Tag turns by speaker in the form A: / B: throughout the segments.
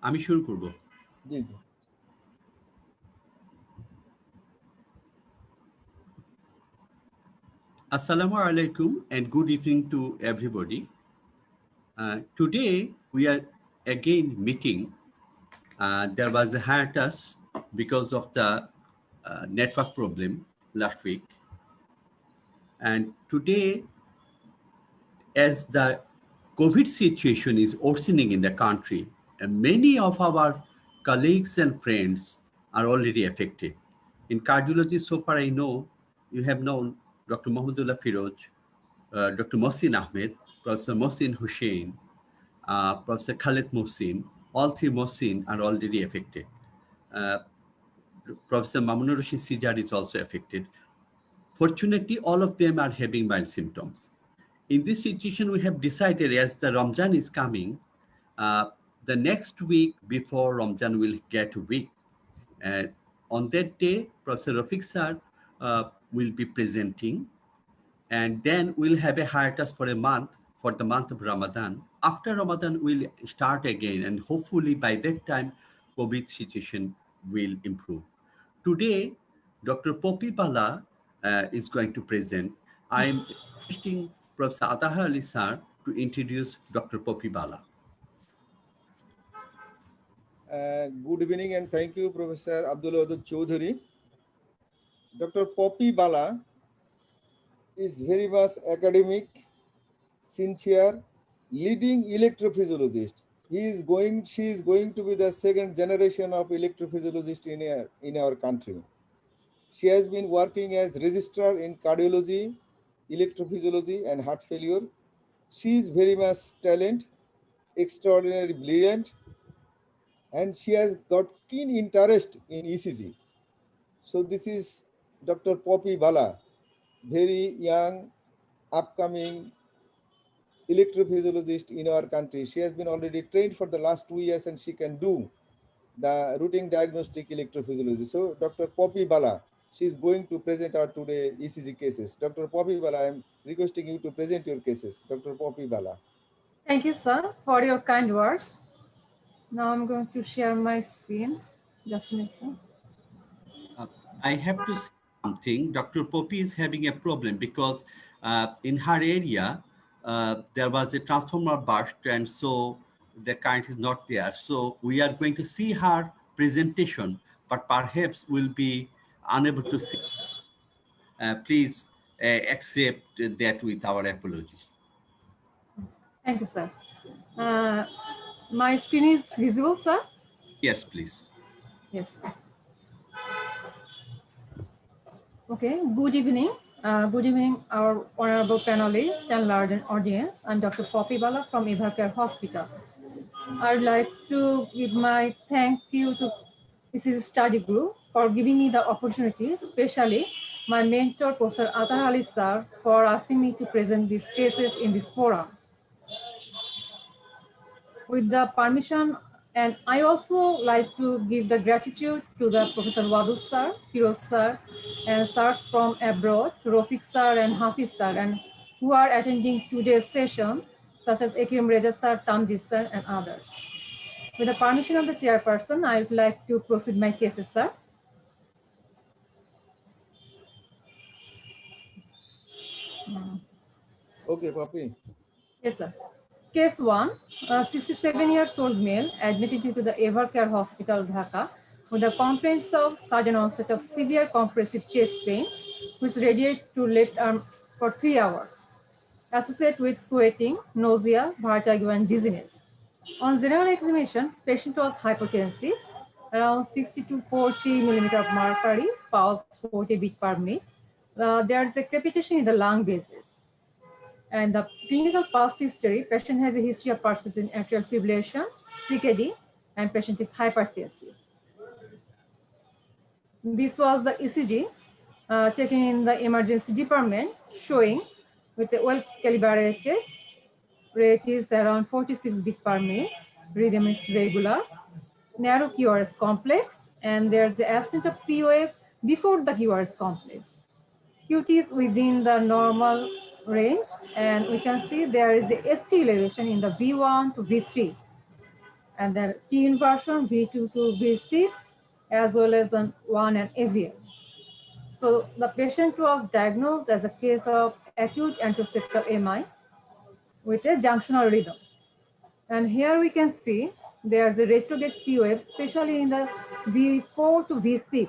A: আমি শুরু করব।
B: জি জি।
A: Assalamu alaikum and good evening to everybody. Today we are again meeting. There was a hiatus because of the network problem last week. And today, as the COVID situation is worsening in the country, and many of our colleagues and friends are already affected. In cardiology, so far I know, you have known Dr. Mohammedullah Firoj, Dr. Mohsin Ahmed, Professor Mohsin Hussein, Professor Khaled Mohsin. All three Mohsin are already affected. Professor Mamunur Rashid Sijar is also affected. Fortunately, all of them are having mild symptoms. In this situation, we have decided as the Ramadan is coming, the next week before Ramadan will get weak. On that day, Professor Rafiq sir will be presenting, and then we'll have a hiatus for a month, for the month of Ramadan. After Ramadan, we'll start again, and hopefully by that time, COVID situation will improve. Today, Dr. Poppy Bala is going to present. I'm requesting Professor Atahar Ali sir to introduce Dr. Poppy Bala.
B: Good evening and thank you, Professor Abdul Wadud Choudhury. Dr. Poppy Bala is very much academic, sincere, leading electrophysiologist. She is going to be the second generation of electrophysiologist in our country. She has been working as registrar in cardiology, electrophysiology, and heart failure. She is very much talent, extraordinarily brilliant, and she has got keen interest in ECG. So this is Dr. Poppy Bala, very young, upcoming electrophysiologist in our country. She has been already trained for the last 2 years and she can do the routine diagnostic electrophysiology. So Dr. Poppy Bala, she is going to present our today ECG cases. Dr. Poppy Bala, I am requesting you to present your cases. Dr. Poppy Bala.
C: Thank you, sir, for your kind words. Now I'm going to share my screen. Just a minute, sir.
A: I have to say something. Dr. Poppy is having a problem because in her area, there was a transformer burst, and so the current is not there. So we are going to see her presentation, but perhaps we'll be unable to see. Please accept that with our apology.
C: Thank you, sir. My screen is visible, sir?
A: Yes, please.
C: Yes. Okay, good evening. Good evening, our honorable panelists and large audience. I'm Dr. Poppy Bala from Evercare Hospital. I'd like to give my thank you to this study group for giving me the opportunity, especially my mentor, Professor Atahar Ali sir, for asking me to present these cases in this forum. With the permission, and I also like to give the gratitude to the Professor Wadud sir, Firoz sir, and sirs from abroad, Rafiq sir and Hafiz sir, and who are attending today's session, such as AQM Reza sir, Tamjid sir, and others. With the permission of the chairperson, I would like to proceed my cases, sir.
B: Okay, Poppy.
C: Yes, sir. Case 1, a 67-year-old male admitted into the Evercare Hospital, Dhaka, with a complaint of sudden onset of severe compressive chest pain, which radiates to left arm for 3 hours, associated with sweating, nausea, vertigo, and dizziness. On general examination, patient was hypotensive, around 60 to 40 millimeter of mercury, pulse 40 beat per minute. There is a crepitation in the lung bases. And the clinical past history, patient has a history of persistent atrial fibrillation, CKD, and patient is hypertensive. This was the ECG taken in the emergency department, showing with a well-calibrated rate is around 46 beat per minute, rhythm is regular, narrow QRS complex, and there's the absence of POF before the QRS complex. QT is within the normal range, and we can see there is a ST elevation in the V1 to V3, and then T inversion V2 to V6, as well as an 1 and AVL. So the patient was diagnosed as a case of acute anteroseptal MI with a junctional rhythm. And here we can see there's a retrograde P wave, especially in the V4 to V6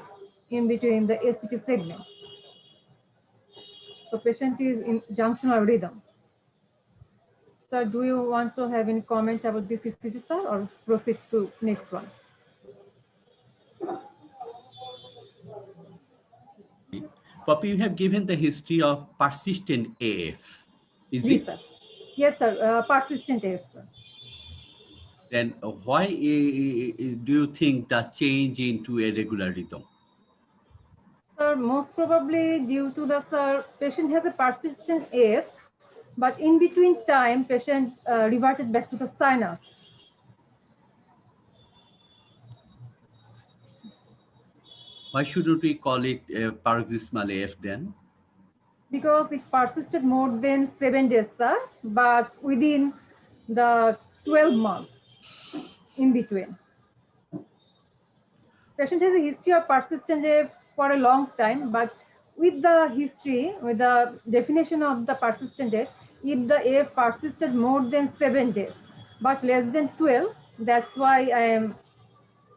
C: in between the SCT segment. So patient is in junctional rhythm. Sir, do you want to have any comment about this ECG, sir, or proceed to next one?
A: Poppy, you have given the history of persistent AF. Is
C: Yes,
A: it?
C: sir. Yes, sir. Persistent AF, sir.
A: Then why do you think the change into a regular rhythm?
C: Sir, most probably due to the patient has a persistent AF, but in between time, patient reverted back to the sinus.
A: Why shouldn't we call it paroxysmal AF then?
C: Because it persisted more than 7 days, sir, but within the 12 months in between. Patient has a history of persistent AF for a long time, but with the history, with the definition of the persistent AF, if the AF persisted more than 7 days, but less than 12, that's why I am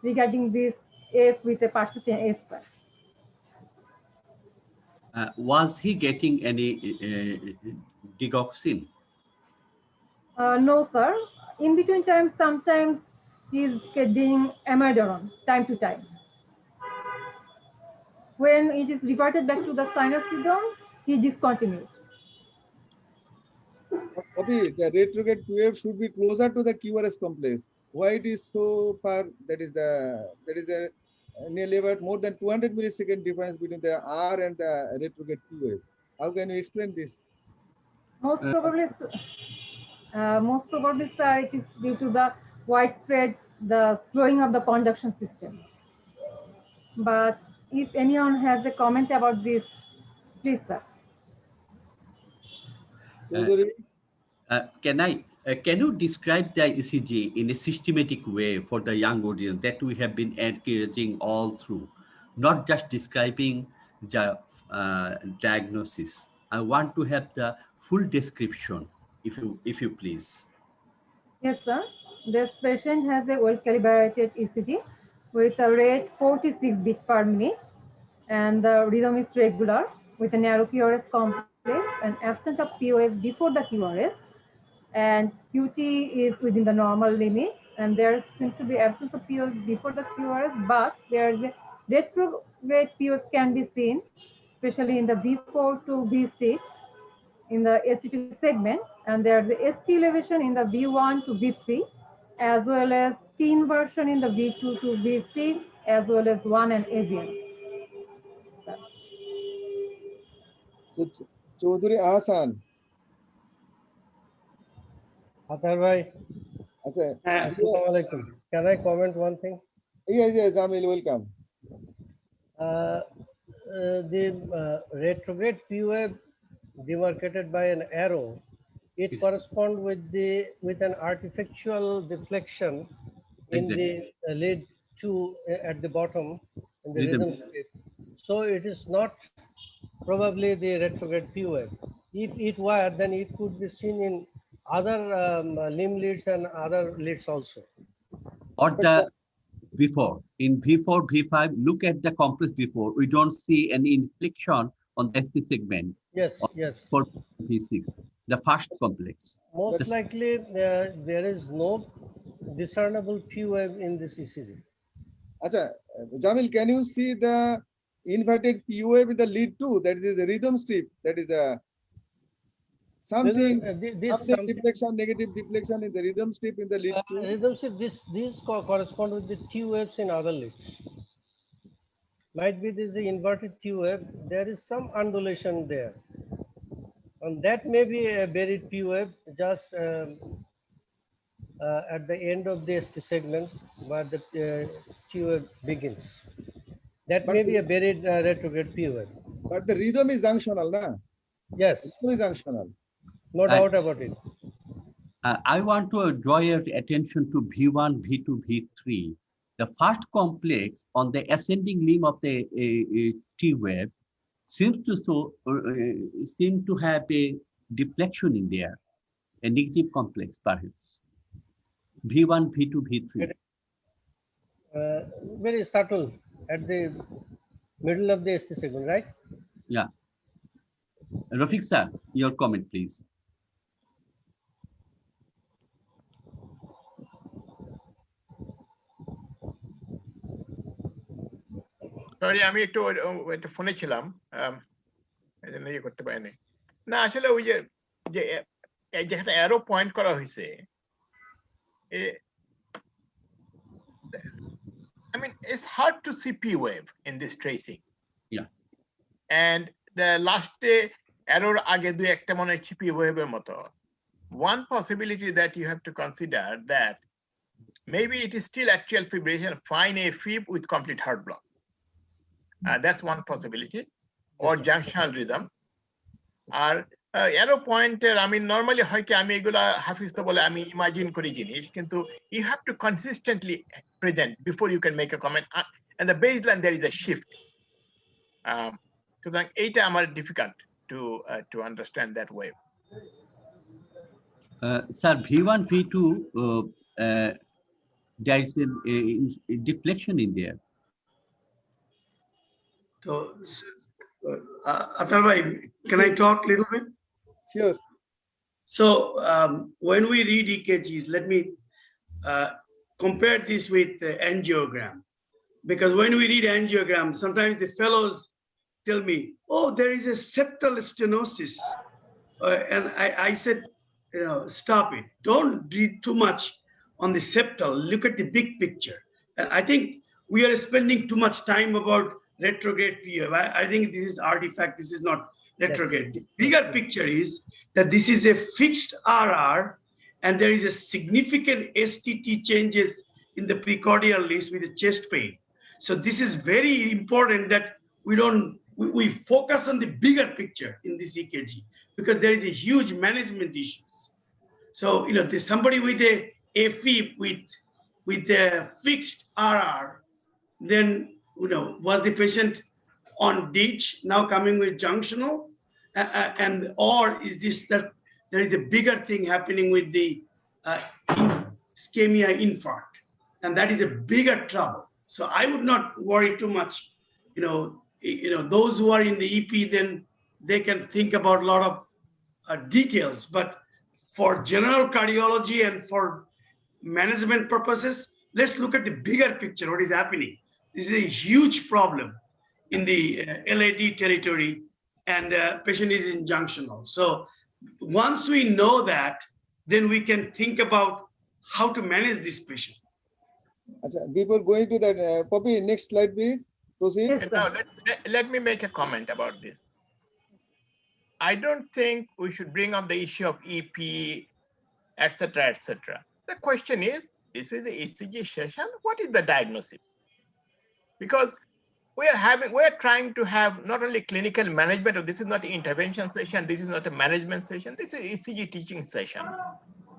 C: regarding this AF with a persistent AF, sir.
A: Was he getting any digoxin?
C: No, sir. In between times, sometimes he's getting amiodarone time to time. When it is reverted back to the sinus rhythm, he discontinued.
B: Bobby, the retrograde wave should be closer to the QRS complex. Why it is so far? That is the nearly about more than 200 millisecond difference between the R and the retrograde Q wave. How can you explain this?
C: Most probably, sir, it is due to the widespread the slowing of the conduction system. But if anyone has a comment about this, please, sir.
B: Chaudhary?
A: Can you describe the ECG in a systematic way for the young audience that we have been encouraging all through, not just describing the diagnosis? I want to have the full description, if you please.
C: Yes, sir. This patient has a well-calibrated ECG with a rate 46 beats per minute, and the rhythm is regular with a narrow QRS complex and absent of POF before the QRS, and QT is within the normal limit, and there seems to be absence of POF before the QRS, but there is a retrograde POF can be seen, especially in the V4 to V6 in the ST2 segment, and there's the ST elevation in the V1 to V3, as well as T inversion in the V2 to V6, as well as 1 and AVN.
B: So, Chaudhary Ahsan.
D: Atar bhai,
B: Assalamu
D: alaikum. Can I comment one thing?
B: Yes, Jamil, welcome.
D: The retrograde P wave demarcated by an arrow, it
A: Yes.
D: corresponds with an artificial deflection in
A: Exactly.
D: the lead 2 at the bottom in the
A: Rhythm.
D: rhythm strip. So it is not probably the retrograde P wave. If it were, then it could be seen in other limb leads and other leads also.
A: Or the before, in V4, V5, look at the complex before. We don't see any inflection on the ST segment.
D: Yes, yes.
A: For V6, the first complex.
D: Most likely, there is no discernible P wave in this ECG.
B: Acha, Jamil, can you see the inverted P wave with the lead 2? That is the rhythm strip. That is the something, something deflection, negative deflection in the rhythm strip in the lead 2.
D: Rhythm strip, these correspond with the T waves in other leads. Might be this is the inverted T wave. There is some undulation there. And that may be a buried P wave just at the end of the ST segment where the T wave begins. That may be a buried retrograde P wave.
B: But the rhythm is junctional, na?
D: Yes.
B: Rhythm is junctional.
D: No doubt about it.
A: I want to draw your attention to V1, V2, V3. The first complex on the ascending limb of the T wave seems to have a deflection in there, a negative complex perhaps. V1, V2, V3.
D: Very subtle at the middle of the ST segment, right?
A: Yeah. Rafiq sir, your comment, please.
E: Sorry আমি একটু ফোনে ছিলাম এই জন্য ইয়ে করতে পারিনি না আসলে ওই যে যেখানে অ্যারো পয়েন্ট করা হয়েছে I mean it's hard to see P wave in this tracing.
A: Yeah.
E: And the last arrow আগে দুই একটা মনে হচ্ছে P wave এর মতো. One possibility that you have to consider that maybe it is still atrial fibrillation, fine AFib with complete heart block. That's one possibility, or junctional rhythm. Or arrow pointer, I mean, normally হয় কি আমি এগুলা হাফিজ তো বলে আমি imagine করি জিনিস কিন্তু you have to consistently present before you can make a comment, and the baseline there is a shift. সুতরাং এইটা আমার difficult to understand that way.
A: Sir, V1, V2, there is a deflection in there.
F: So, Athar, can I talk a little bit?
B: Sure.
F: So, when we read EKGs, let me compare this with the angiogram. Because when we read angiogram, sometimes the fellows tell me, oh, there is a septal stenosis. And I said, stop it. Don't read too much on the septal. Look at the big picture. And I think we are spending too much time about retrograde PF. I think this is artifact. This is not retrograde. The bigger picture is that this is a fixed RR, and there is a significant STT changes in the precordial list with the chest pain. So this is very important that we focus on the bigger picture in this EKG, because there is a huge management issues. So there's somebody with a AFib with a fixed RR, then was the patient on ditch now coming with junctional, and or is this that there is a bigger thing happening with the ischemia infarct, and that is a bigger trouble. So I would not worry too much. Those who are in the EP, then they can think about a lot of details. But for general cardiology and for management purposes, let's look at the bigger picture. What is happening? This is a huge problem in the LAD territory, and patient is in junctional. So once we know that, then we can think about how to manage this patient.
B: Before going to that, Poppy, next slide, please. Proceed.
C: Yes, sir.
E: Now, let me make a comment about this. I don't think we should bring up the issue of EP, etc., etc. The question is, this is the ECG session. What is the diagnosis? Because we are trying to have not only clinical management. This is not an intervention session. This is not a management session. This is ECG teaching session.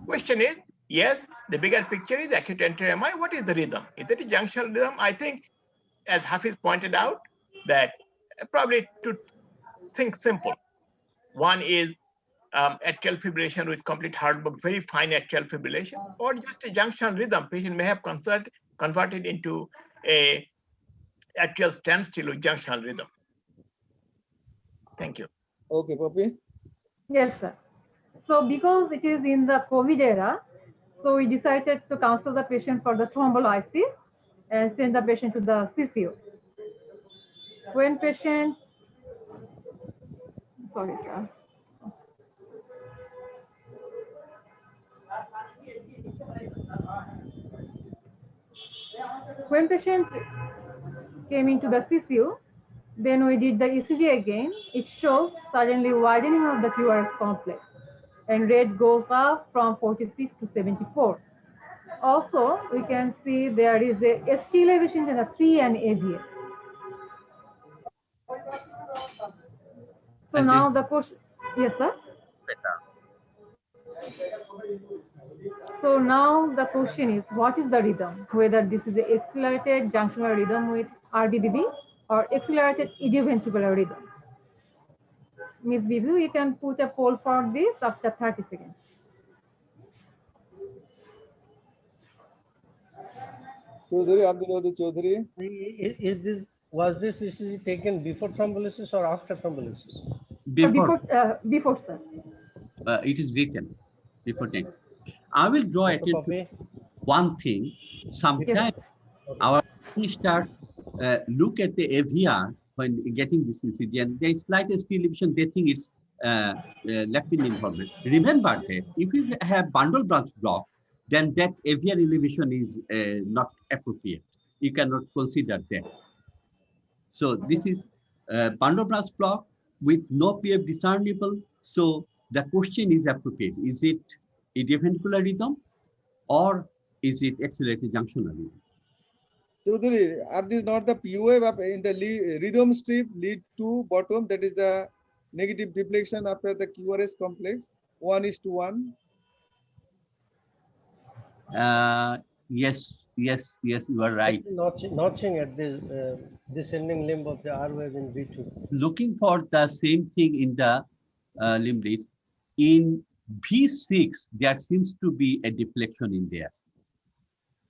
E: Question is, yes, the bigger picture is acute anterior MI. What is the rhythm? Is it a junctional rhythm? I think, as Hafiz pointed out, that probably to think simple. One is atrial fibrillation with complete heart block, very fine atrial fibrillation, or just a junctional rhythm. Patient may have converted into a atrial standstill with junctional rhythm. Thank you.
B: Okay, Poppy.
C: Yes, sir. So because it is in the COVID era, so we decided to counsel the patient for the thrombolysis and send the patient to the CCU. When patient, sorry, sir. When patient came into the CCU, then we did the ECG again. It shows suddenly widening of the QRS complex, and rate goes up from 46 to 74. Also, we can see there is a ST elevation in the 3 and AVA. So
A: And
C: now
A: this-
C: the question, yes, sir. So now the question is, what is the rhythm? Whether this is the accelerated junctional rhythm with RBBB or accelerated idioventricular rhythm. Ms. Bibu, you can put a poll for this after 30 seconds.
B: Chaudhary, Abdul Chaudhary.
D: Was this ECG taken before thrombolysis or after thrombolysis?
A: Before,
C: Before, sir.
A: it is written before taking. I will draw attention to one thing. Sometimes our stars look at the AVR when getting this ECG, and there is slightest elevation, they think it's left in involvement. Remember that if you have bundle branch block, then that AVR elevation is not appropriate. You cannot consider that. So this is bundle branch block with no PF discernible. So the question is appropriate. Is it idioventricular rhythm or is it accelerated junctional rhythm?
B: Chaudhary, are these not the P wave in the rhythm strip lead to bottom? That is the negative deflection after the QRS complex, 1:1.
A: Yes, you are right.
D: Notching at the descending limb of the R wave in V2.
A: Looking for the same thing in the limb leads. In V6, there seems to be a deflection in there.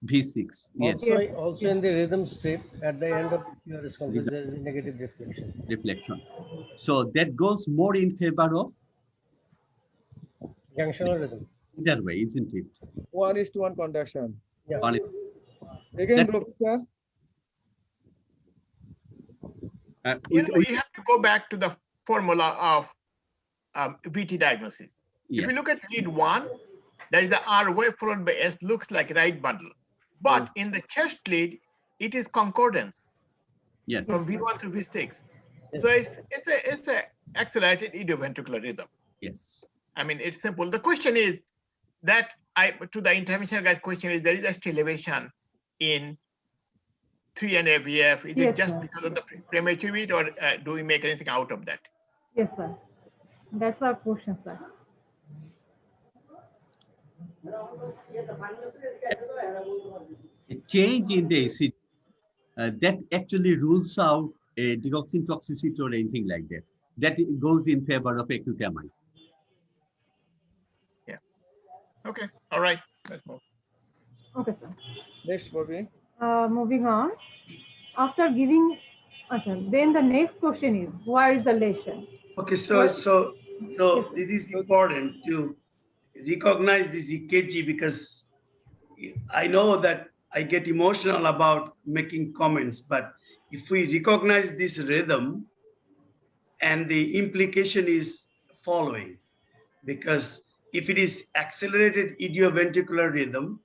A: V6, yes.
D: Also in the rhythm strip, at the end of the QRS complex, there is a negative deflection.
A: Deflection. So that goes more in favor of
D: Junctional rhythm.
A: either way, isn't it?
B: 1:1 conduction.
D: Yeah.
B: Again, Professor.
E: You have to go back to the formula of VT diagnosis.
A: Yes.
E: If you look at lead 1, there is the R wave followed by S, looks like right bundle. But in the chest lead, it is concordance.
A: Yes.
E: From V1 to V6. So it's a accelerated idioventricular rhythm.
A: Yes.
E: I mean, it's simple. The question is that to the intervention guy's question is, there is a elevation in 3 and AVF. Is it just because of the premature beat, or do we make anything out of that?
C: Yes, sir. That's our question, sir.
A: A change in the ECG that actually rules out a digoxin toxicity or anything like that. That goes in favor of acute MI.
E: Yeah. Okay. All right. Let's move.
C: Okay, sir.
B: Next, Bobby.
C: Moving on. After giving, then the next question is, where is the lesion?
F: Okay, so it is important to recognize this EKG, because I know that I get emotional about making comments, but if we recognize this rhythm, and the implication is following, because if it is accelerated idioventricular rhythm,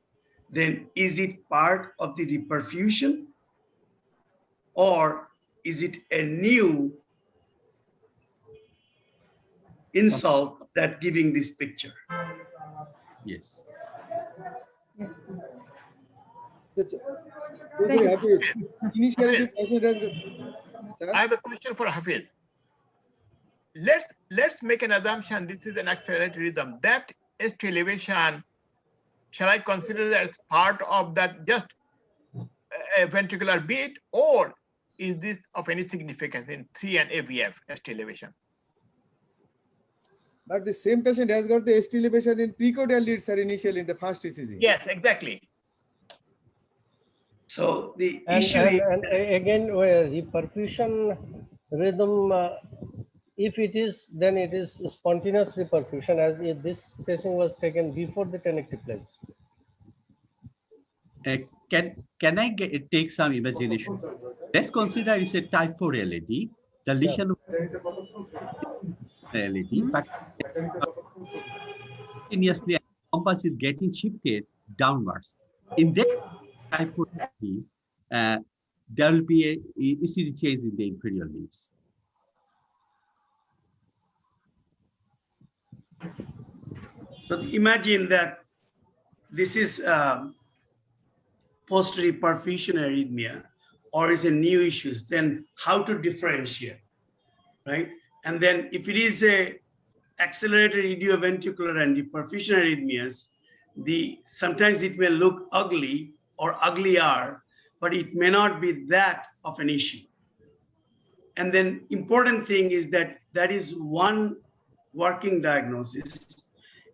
F: then is it part of the reperfusion, or is it a new insult that giving this picture?
A: Yes.
B: Initially, the patient has.
E: I have a question for Hafiz. Let's make an assumption this is an accelerated rhythm. That ST elevation, shall I consider that as part of that just a ventricular beat, or is this of any significance in 3 and AVF ST elevation?
B: But the same patient has got the ST elevation in precordial lead, sir, initially in the first ECG.
E: Yes, exactly.
F: So the
D: And again, reperfusion rhythm, if it is, then it is spontaneous reperfusion, as if this session was taken before the tenective plays.
A: Can I take some imagination? Let's consider it's a type 4 LED. The lesion of LED, but continuously compass is getting shifted downwards. In that type 4 LED, there will be a ECG change in the inferior limbs.
F: So imagine that this is post-reperfusion arrhythmia, or is a new issues, then how to differentiate, right? And then if it is a accelerated idioventricular and reperfusion arrhythmias, sometimes it may look ugly or uglier, but it may not be that of an issue. And then important thing is that is one working diagnosis.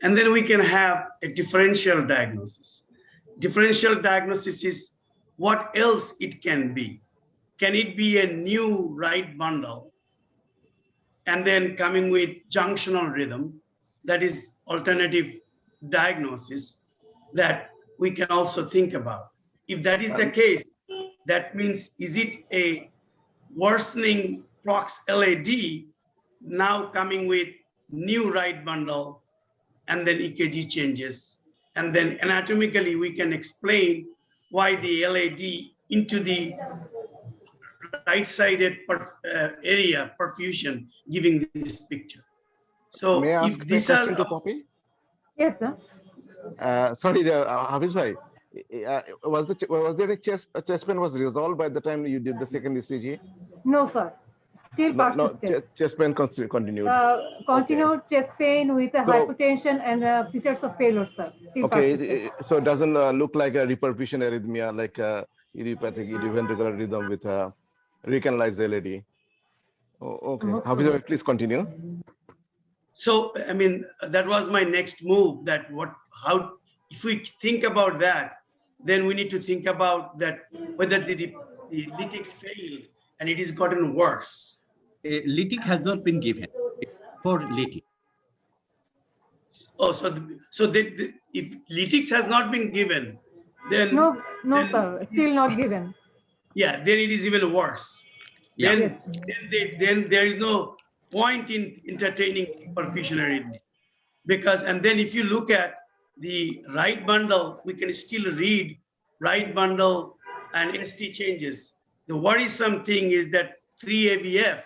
F: And then we can have a differential diagnosis. Differential diagnosis is what else it can be. Can it be a new right bundle and then coming with junctional rhythm? That is alternative diagnosis that we can also think about. If that is the case, that means, is it a worsening prox LAD now coming with new right bundle and then EKG changes? And then anatomically, we can explain why the LAD into the right-sided area perfusion giving this picture. So
G: may I
F: if
G: ask a
F: these are
G: question to Poppy?
C: Yes, sir.
G: Sorry, Hafiz bhai, was there a chest pain was resolved by the time you did the second ECG?
C: No, sir. Still
G: No,
C: persisted.
G: chest pain continued.
C: Continued chest pain with a
G: So-
C: hypertension and features of failure, sir. Still persisted.
G: So it doesn't look like a reperfusion arrhythmia, like idiopathic idioventricular rhythm with a recanalized LAD. Oh, okay. Hafiz bhai, please continue.
F: So, I mean, that was my next move, that if we think about that, then we need to think about that whether the lytics failed and it has gotten worse.
A: A lytic has not been given for lytic.
F: Oh, so if lytics has not been given, then
C: No, sir. Still not given.
F: yeah, then it is even worse.
A: Yeah.
F: Then there is no point in entertaining perfusion arrhythmia, because, and then if you look at the right bundle, we can still read right bundle and ST changes. The worrisome thing is that 3AVF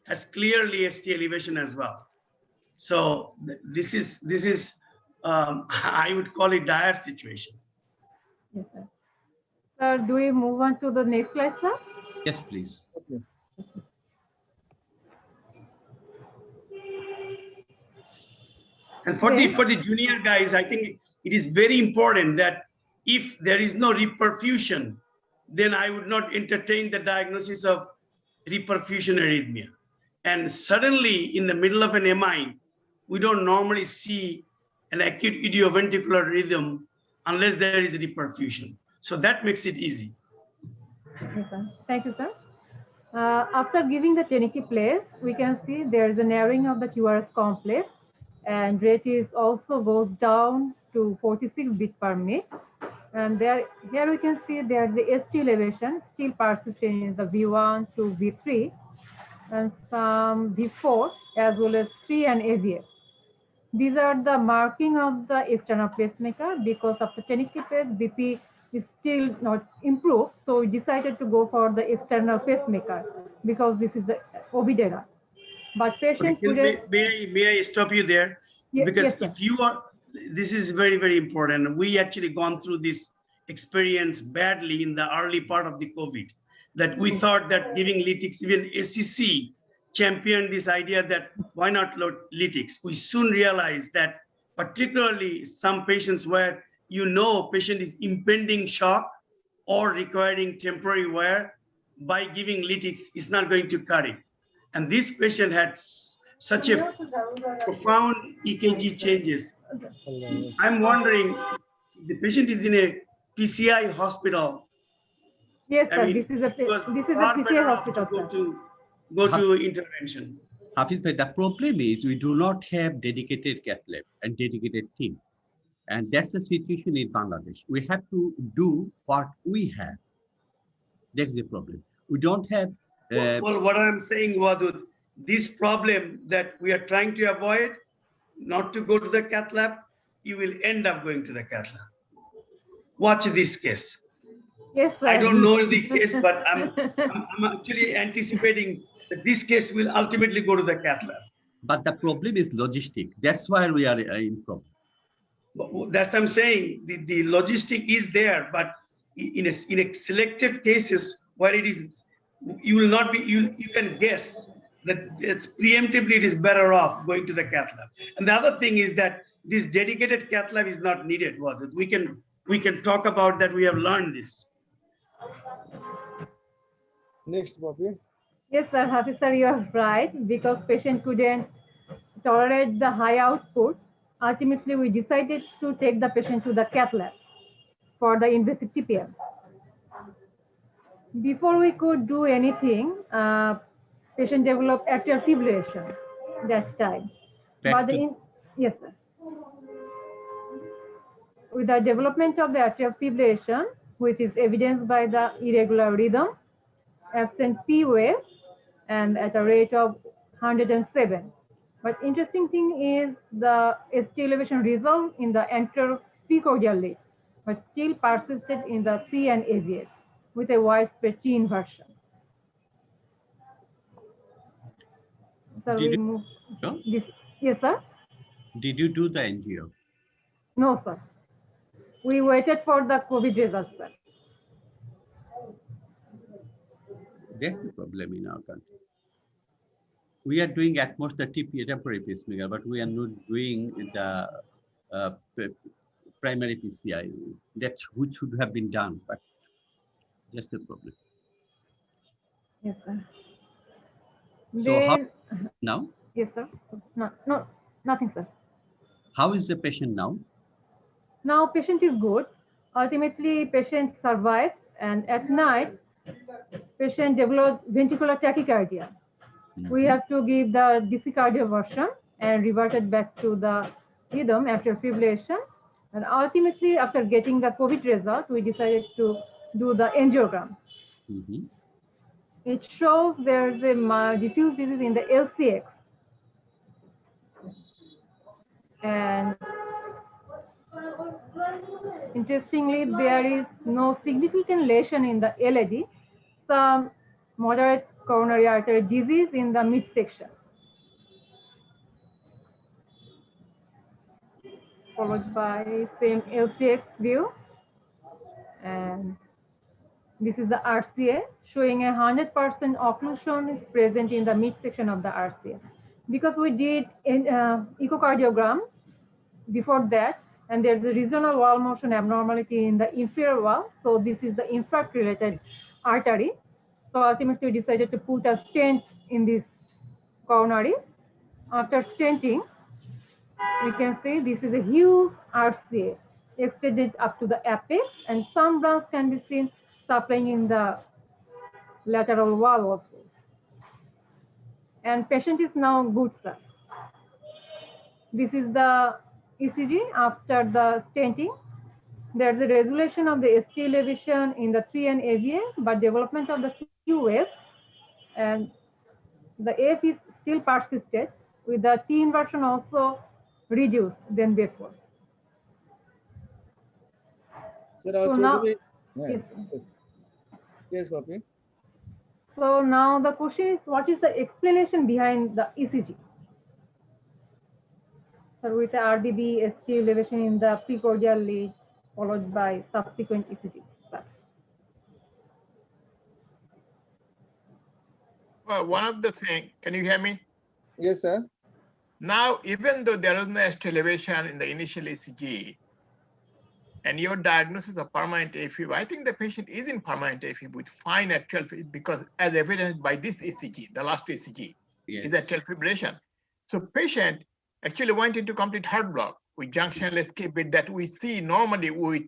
F: has clearly ST elevation as well. So this is I would call it dire situation.
C: Yes, sir. Sir, do we move on to the next slide, sir?
A: Yes, please.
F: And for the junior guys, I think it is very important that if there is no reperfusion, then I would not entertain the diagnosis of reperfusion arrhythmia. And suddenly in the middle of an MI, we don't normally see an acute idioventricular rhythm unless there is a reperfusion. So that makes it easy.
C: Yes, sir. Thank you, sir. After giving the Tenicke place, we can see there is a narrowing of the QRS complex, and rate is also goes down to 46 bit per minute. And here we can see there is the ST elevation still persisting in the V1 to V3 and some V4 as well as 3 and AVF. These are the marking of the external pacemaker. Because of the Tenicke place, BP is still not improved, so we decided to go for the external pacemaker because this is the Ovidera. But patient
F: Okay, may I stop you there?
C: Yes,
F: Because
C: yes,
F: if you are, this is very, very important. We actually gone through this experience badly in the early part of the COVID, that we thought that giving lytics, even SCC championed this idea that why not lytics? We soon realized that particularly some patients where patient is impending shock or requiring temporary wear, by giving lytics is not going to cut it. And this patient had such a profound EKG changes. I'm wondering, the patient is in a PCI hospital.
C: Yes, sir.
F: I mean,
C: This is a
F: far
C: PCI
F: better off
C: hospital,
F: to
C: sir.
F: go to intervention.
A: Hafiz bhai, the problem is we do not have dedicated cath lab and dedicated team. And that's the situation in Bangladesh. We have to do what we have. That's the problem. We don't have.
F: Well, what I'm saying, Wadud, this problem that we are trying to avoid, not to go to the cath lab, you will end up going to the cath lab. Watch this case.
C: Yes, sir.
F: I don't know the case, but I'm actually anticipating that this case will ultimately go to the cath lab.
A: But the problem is logistic. That's why we are in problem.
F: That's what I'm saying. The logistic is there, but in a selected cases where it is, you will not be, you can guess that it's preemptively it is better off going to the cath lab. And the other thing is that this dedicated cath lab is not needed. What we can talk about that. We have learned this.
B: Next, Poppy.
C: Yes, sir. Happy sir, you are right. Because patient couldn't tolerate the high output, ultimately we decided to take the patient to the cath lab for the invasive TPM. Before we could do anything, patient developed atrial fibrillation that time.
A: Back
C: But
A: to
C: yes, sir. With the development of the atrial fibrillation, which is evidenced by the irregular rhythm, absent P wave, and at a rate of 107. But interesting thing is the ST elevation resolved in the anterior precordial leads, but still persisted in the C and AVS with a widespread T inversion. So
A: Did
C: we
A: you-
C: move
A: Sure.
C: this. Yes, sir.
A: Did you do the NGO?
C: No, sir. We waited for the COVID results, sir.
A: That's the problem in our country. We are doing at most the temporary pacemaker, but we are not doing the primary PCI. That's which should have been done, but that's the problem.
C: Yes, sir.
A: So how
C: Then,
A: now?
C: yes, sir. No, nothing, sir.
A: How is the patient now?
C: Now patient is good. Ultimately, patient survived, and at night, patient developed ventricular tachycardia. We have to give the DC cardioversion and reverted back to the rhythm after fibrillation. And ultimately, after getting the COVID result, we decided to do the angiogram.
A: Mhm.
C: It shows there's a diffuse disease in the LCX. And interestingly, there is no significant lesion in the LAD, some moderate coronary artery disease in the midsection, followed by same LCX view. And this is the RCA showing a 100% occlusion is present in the midsection of the RCA. Because we did an echocardiogram before that, and there's a regional wall motion abnormality in the inferior wall. So this is the infarct-related artery. So ultimately we decided to put a stent in this coronary. After stenting, we can see this is a huge RCA extended up to the apex, and some branch can be seen supplying in the lateral wall also. And patient is now good, sir. This is the ECG after the stenting. There's a resolution of the ST elevation in the 3 and AVA, but development of the Q wave, and the AF is still persisted with the T inversion also reduced than before.
B: Sir,
C: So now,
B: Chaudhary,
C: yes.
B: yes, Poppy.
C: So now the question is, what is the explanation behind the ECG? So with the RDB, ST elevation in the precordial lead, followed by subsequent ECGs.
E: Well, one of the things, can you hear me?
B: Yes, sir.
E: Now, even though there is no ST elevation in the initial ECG, and your diagnosis of permanent AFib, I think the patient is in permanent AFib with fine atrial fibrillation, because as evidenced by this ECG, the last ECG, is atrial fibrillation. So patient actually went into complete heart block with junctional escape bit that we see normally with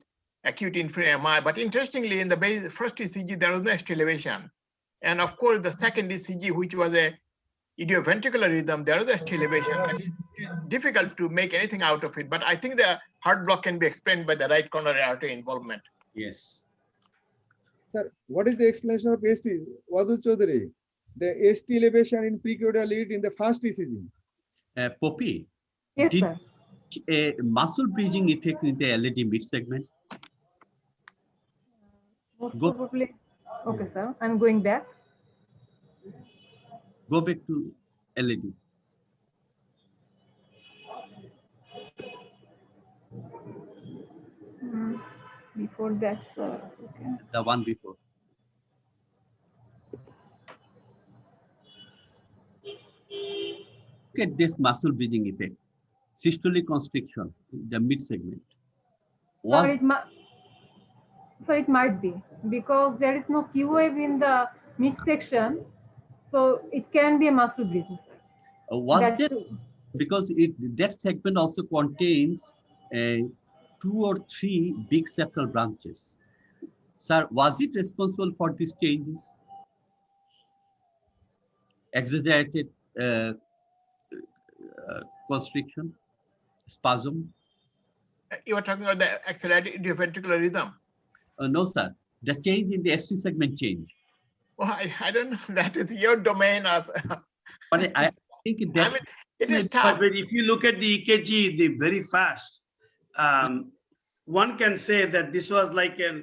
E: acute inferior MI. But interestingly, in the first ECG, there was no ST elevation. And of course, the second ECG, which was a idioventricular rhythm, there is a ST elevation, but it's difficult to make anything out of it. But I think the heart block can be explained by the right coronary artery involvement.
A: Yes.
B: Sir, what is the explanation of ST? Wadud Chaudhary, the ST elevation in precordial lead in the first ECG.
A: Poppy,
C: Yes,
A: did
C: sir.
A: a muscle bridging effect in the LAD mid segment?
C: Most
A: Go-
C: probably. Okay, sir. I'm going back.
A: Go back to LAD.
C: Before that, sir. Okay.
A: The one before. Look at this muscle bridging effect. systolic constriction in the mid segment.
C: So it might be because there is no Q wave in the midsection, so it can be a muscle bleeding.
A: Was
C: That's
A: there,
C: true.
A: because that segment also contains 2 or 3 big septal branches. Sir, was it responsible for these changes? Exaggerated constriction, spasm?
E: You are talking about the accelerated ventricular rhythm.
A: No, sir. The change in the ST segment change.
E: Well, I don't know. That is your domain.
A: But I think that.
E: I mean, it is
F: But
E: tough.
F: if you look at the EKG, the very fast, one can say that this was like a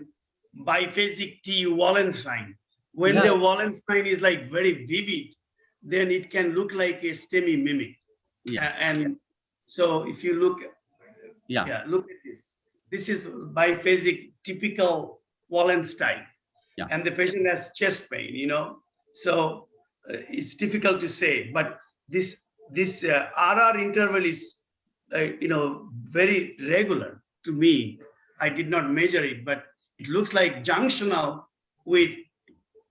F: biphasic T Wallenstein. When the Wallenstein is like very vivid, then it can look like a STEMI mimic. And so if you look, look at this. This is biphasic typical Wallenstein. And the patient has chest pain, you know. So it's difficult to say, but this RR interval is, you know, very regular to me. I did not measure it, but it looks like junctional with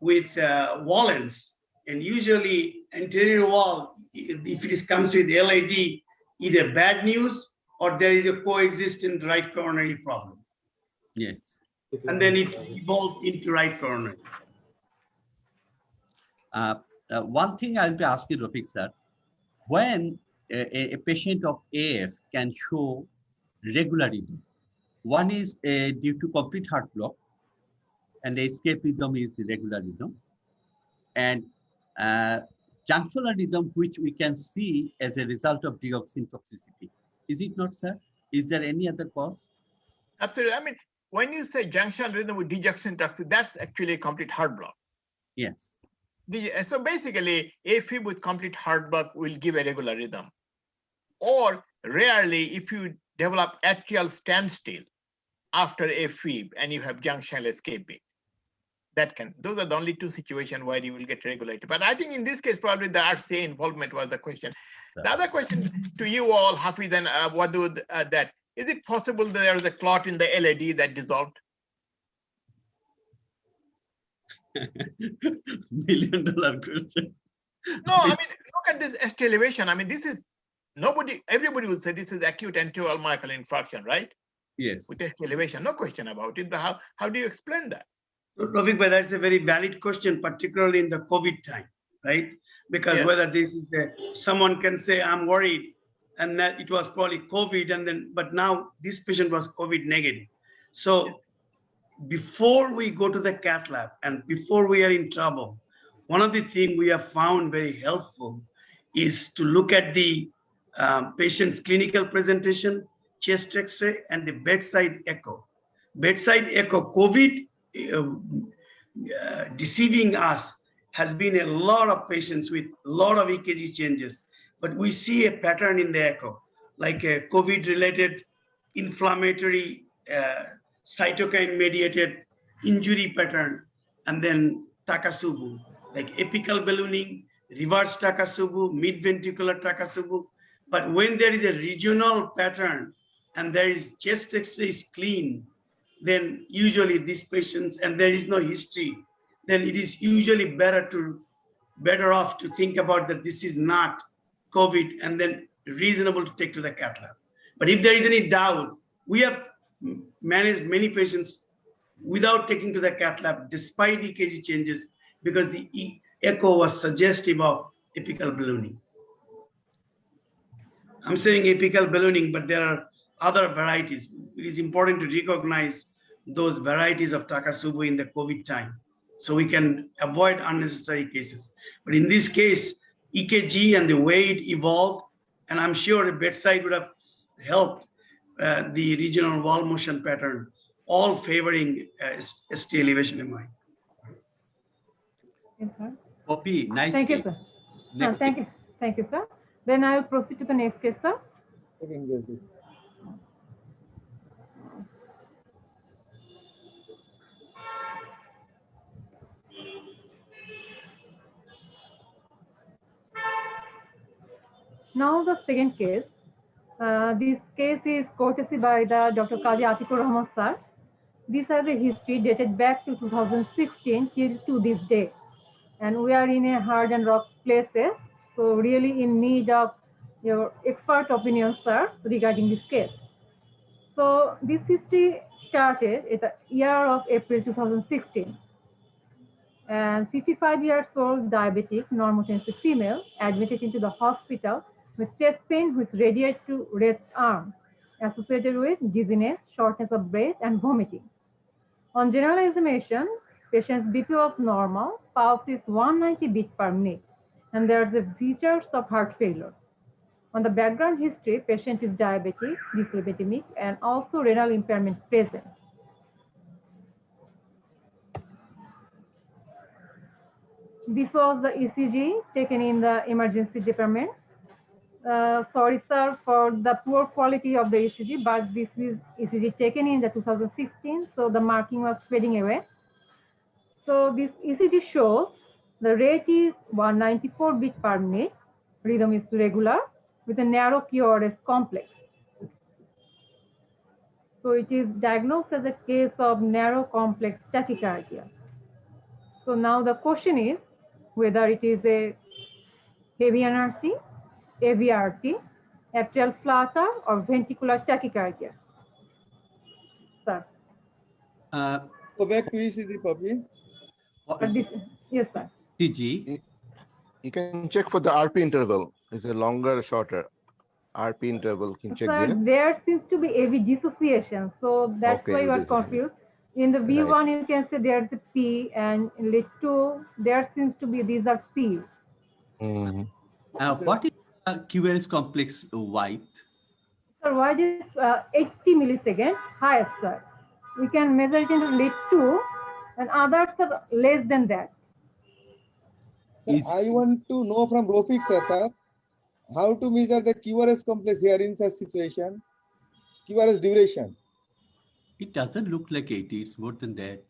F: Wallens, and usually anterior wall, if it comes with LAD, either bad news or there is a coexistent right coronary problem.
A: Yes.
F: And then it evolved into right coronary.
A: One thing I'll be asking Rafiq sir, when a patient of AF can show regular rhythm, one is due to complete heart block, and the escape rhythm is the regular rhythm, and junctional rhythm, which we can see as a result of dioxin toxicity. Is it not, sir? Is there any other cause?
E: Absolutely. I mean, when you say junctional rhythm with dejection toxicity, that's actually a complete heart block.
A: Yes.
E: So basically, AFib with complete heart block will give a regular rhythm. Or rarely, if you develop atrial standstill after AFib and you have junctional escaping, those are the only 2 situations where you will get regulated. But I think in this case, probably the RCA involvement was the question. The other question to you all, Hafiz and Wadud, that is it possible that there was a clot in the LAD that dissolved?
A: $1 million question.
E: No, I mean, look at this ST elevation. I mean, this is everybody would say this is acute anterior myocardial infarction, right?
A: Yes.
E: With ST elevation, no question about it. But how do you explain that?
F: Rafiq, but that's a very valid question, particularly in the COVID time, right? Because whether this is someone can say, I'm worried, and that it was probably COVID, but now this patient was COVID negative. So before we go to the cath lab and before we are in trouble, one of the things we have found very helpful is to look at the patient's clinical presentation, chest X-ray, and the bedside echo. Bedside echo, COVID deceiving us has been a lot of patients with a lot of EKG changes, but we see a pattern in the echo, like a COVID-related inflammatory cytokine-mediated injury pattern, and then Takasubu, like apical ballooning, reverse Takasubu, mid-ventricular Takasubu. But when there is a regional pattern and there is chest X-ray is clean, then usually these patients, and there is no history, then it is usually better off to think about that this is not COVID, and then reasonable to take to the cath lab. But if there is any doubt, we have managed many patients without taking to the cath lab despite EKG changes, because the echo was suggestive of apical ballooning. I'm saying apical ballooning, but there are other varieties. It is important to recognize those varieties of Takasubu in the COVID time, so we can avoid unnecessary cases. But in this case, EKG and the way it evolved, and I'm sure the bedside would have helped the regional wall motion pattern, all favoring ST elevation MI.
C: Yes, sir.
A: Poppy, nice.
C: Thank you, sir.
A: Next
C: Thank you. Thank you, sir. Then I will proceed to the next case, sir. Now the second case, This case is courtesy by the Dr. Kazi Atikur Rahman sir. This has a history dated back to 2016 till to this day. And we are in a hard and rock places, so really in need of your expert opinion, sir, regarding this case. So this history started at the year of April 2016. And 55 years old diabetic, normotensive female, admitted into the hospital with chest pain which radiated to left arm, associated with dizziness, shortness of breath, and vomiting. On general examination, patient's BP was normal, pulse is 190 beats per minute, and there are the features of heart failure. On the background history, patient is diabetic, dyslipidemic, and also renal impairment present. This was the ECG taken in the emergency department. Sorry, sir, for the poor quality of the ECG, but this is ECG taken in the 2016, so the marking was fading away. So this ECG shows the rate is 194 beats per minute, rhythm is regular with a narrow QRS complex. So it is diagnosed as a case of narrow complex tachycardia. So now the question is whether it is a heavy NRT, AVRT, atrial flutter, or ventricular tachycardia. Sir.
B: Go back to ECG, Poppy.
C: Yes, sir.
A: ECG.
G: You can check for the RP interval. Is it longer or shorter? RP interval, can check
C: Sir,
G: there.
C: there seems to be AV dissociation, so that's
G: Okay,
C: why you are
G: dissociation.
C: confused. In the V1,
G: Right.
C: you can say there's a P, and in lead 2, there seems to be these are P.
G: Mhm.
A: What is QRS complex white?
C: Sir, why is 80 milliseconds highest, sir? We can measure it in the lead 2, and others are less than that.
B: Sir, I want to know from Rofik sir, how to measure the QRS complex here in such situation, QRS duration.
A: It doesn't look like 80, it's more than that.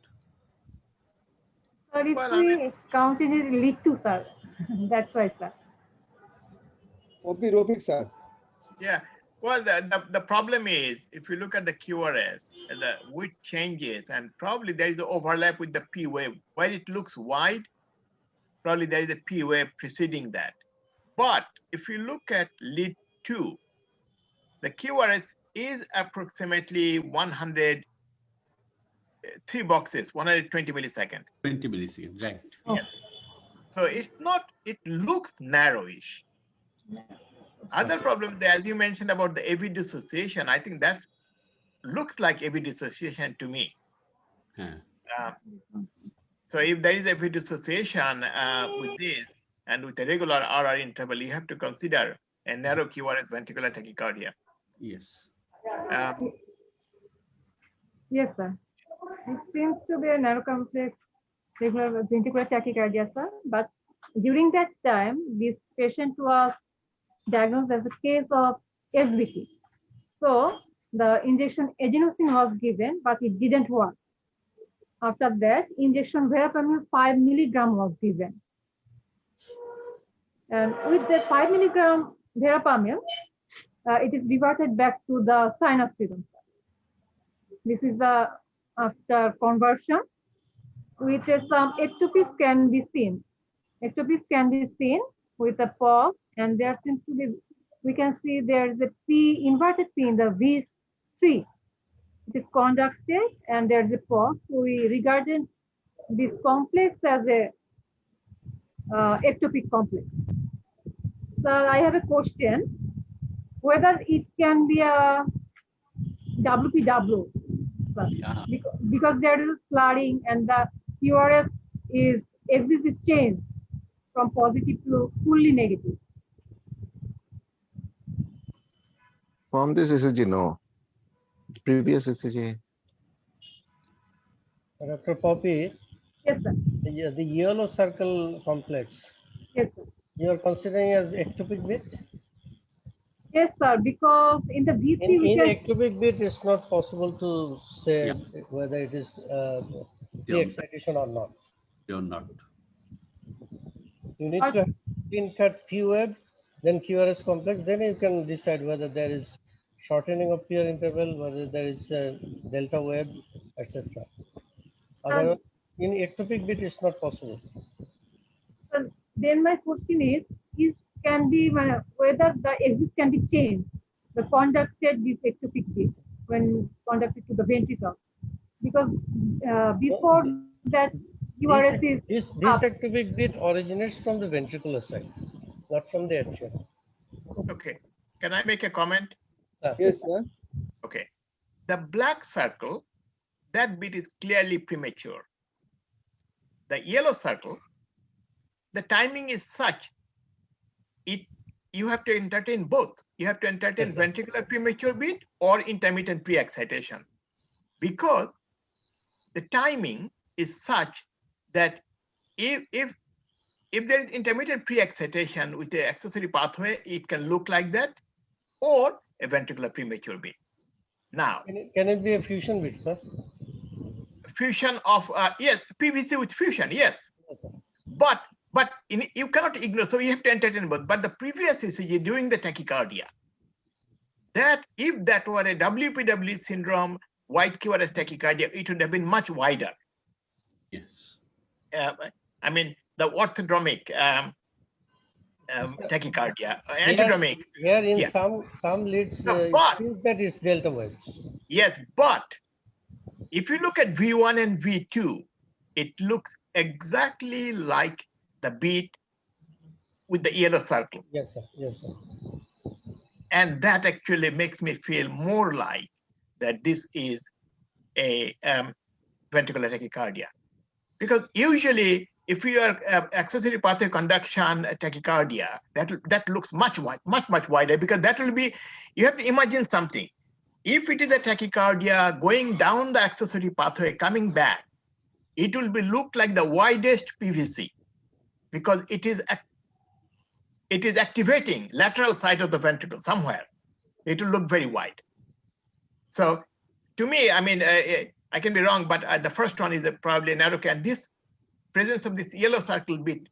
C: Sir, if
E: Well, I mean,
C: we count it in lead 2, sir, that's why, sir.
B: Poppy, Rofik sir.
E: yeah. Well, the problem is, if you look at the QRS, the width changes, and probably there is an overlap with the P wave. While it looks wide, probably there is a P wave preceding that. But if you look at lead 2, the QRS is approximately 100, 3 boxes, 120 milliseconds.
A: 20 milliseconds, right.
E: Yes. So it's not, it looks narrowish. Other problem, as you mentioned about the AV dissociation, I think that looks like AV dissociation to me. So if there is AV dissociation with this and with a regular RR interval, you have to consider a narrow QRS ventricular tachycardia.
A: Yes.
C: Yes, sir. It seems to be a narrow complex regular ventricular tachycardia, sir. But during that time, this patient was diagnosed as a case of SVT. So the injection adenosine was given, but it didn't work. After that, injection verapamil 5 milligram was given. And with the 5 milligram verapamil, it is diverted back to the sinus rhythm. This is the after conversion, with some ectopies can be seen. Ectopies can be seen with a pulse, and there seems to be, we can see there is a P, inverted P in the V3. It is conducted and there is a pulse. So we regarded this complex as a ectopic complex. Sir, I have a question, whether it can be a WPW,
A: Yeah.
C: because there is slurring and the QRS is changed from positive to fully negative.
G: From this ECG, no. Previous ECG.
D: Dr. Poppy,
C: Yes, sir.
D: the yellow circle complex,
C: Yes, sir.
D: you are considering as ectopic bit?
C: Yes, sir, because in the VC,
D: In ectopic bit, it's not possible to say whether it is pre-excitation or not.
A: They're not.
D: You need to have clean cut P wave then QRS complex, then you can decide whether there is shortening of peer interval, whether there is a delta wave, etc. Otherwise, in ectopic bit, it's not possible.
C: Then my question is can be whether the axis can be changed, the conducted this ectopic bit when conducted to the ventricle, because before that QRS is
D: This
C: up.
D: ectopic bit originates from the ventricular side, not from the atrium.
E: Okay. Can I make a comment?
B: Yes, sir.
E: Okay. The black circle, that bit is clearly premature. The yellow circle, the timing is such, you have to entertain both. You have to entertain
D: Yes,
E: ventricular premature bit or intermittent pre-excitation, because the timing is such that if there is intermittent pre-excitation with the accessory pathway, it can look like that, or a ventricular premature bit. Now,
D: Can it be a fusion bit, sir?
E: fusion of yes, PVC with fusion, yes,
D: Yes, sir.
E: but you cannot ignore. So you have to entertain both. But the previous ECG during the tachycardia, that if that were a WPW syndrome, white QRS tachycardia, it would have been much wider.
A: Yes.
E: I mean, the orthodromic tachycardia, antidromic.
D: Here in
E: Yeah.
D: some leads,
E: No,
D: it
E: but-
D: seems that it's delta waves.
E: Yes, but if you look at V1 and V2, it looks exactly like the beat with the yellow circle.
D: Yes, sir. Yes, sir.
E: And that actually makes me feel more like that this is a ventricular tachycardia. Because usually, if you are accessory pathway conduction tachycardia, that looks much wider, because that will be, you have to imagine something. If it is a tachycardia going down the accessory pathway, coming back, it will be look like the widest PVC, because it is activating lateral side of the ventricle somewhere. It will look very wide. So to me, I mean, I can be wrong, but the first one is probably narrow, and this presence of this yellow circle bit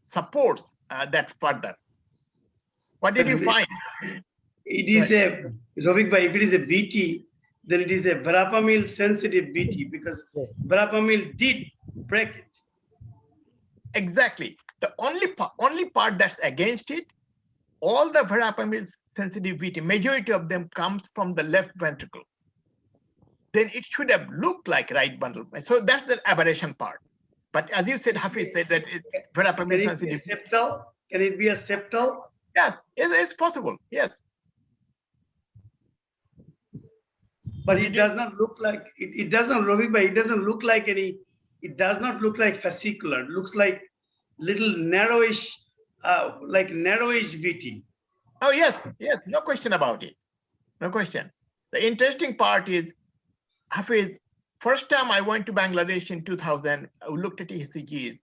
E: supports that further. What did you find?
F: It is a, Rovik bhai, if it is a VT, then it is a verapamil sensitive VT, because verapamil did break it.
E: Exactly. The only part that's against it, all the verapamil sensitivity, majority of them comes from the left ventricle. Then it should have looked like right bundle. So that's the aberration part. But as you said, Hafiz said that verapamil
F: Can it be a
E: sensitive.
F: septal? Can it be a septal?
E: Yes, it's possible. Yes.
F: But it does not look like it doesn't, Rovik bhai, it doesn't look like any, it does not look like fascicular. It looks like little narrowish, like narrowish VT.
E: Oh, yes, no question about it. No question. The interesting part is, Hafiz, first time I went to Bangladesh in 2000, I looked at ECGs.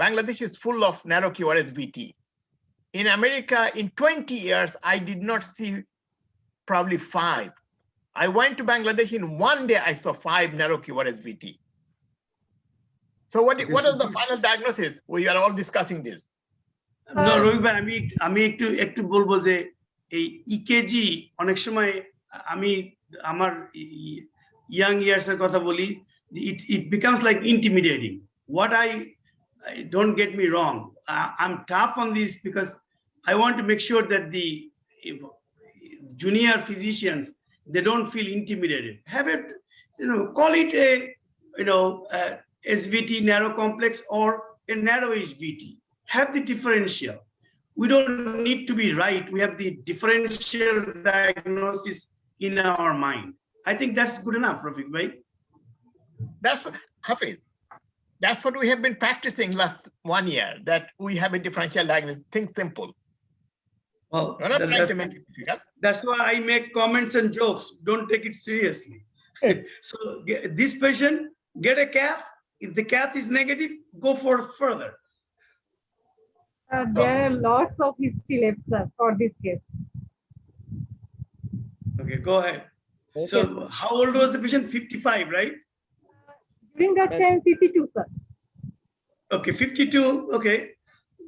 E: Bangladesh is full of narrow QRS VT. In America, in 20 years, I did not see probably 5. I went to Bangladesh in one day, I saw 5 narrow QRS VT. So what is the final diagnosis? We are all discussing this.
F: No, Rovik bhai, আমি একটু বলবো যে এই EKG অনেক সময় আমি আমার young years এর কথা বলি, it becomes like intimidating. What I don't get me wrong, I'm tough on this because I want to make sure that the junior physicians, they don't feel intimidated. Have it, call it a, SVT narrow complex or a narrowish VT. Have the differential. We don't need to be right. We have the differential diagnosis in our mind. I think that's good enough, Rafiq bhai.
E: That's what, Hafiz, that's what we have been practicing last 1 year, that we have a differential diagnosis. Think simple.
F: Well,
E: We're not trying to make it difficult.
F: that's why I make comments and jokes. Don't take it seriously. So this patient, get a cath. If the cath is negative, go for further.
C: There are lots of history left, sir, for this case.
F: Okay, go ahead.
D: Okay.
F: So how old was the patient? 55, right?
C: During that time, 52, sir.
F: Okay, 52. Okay.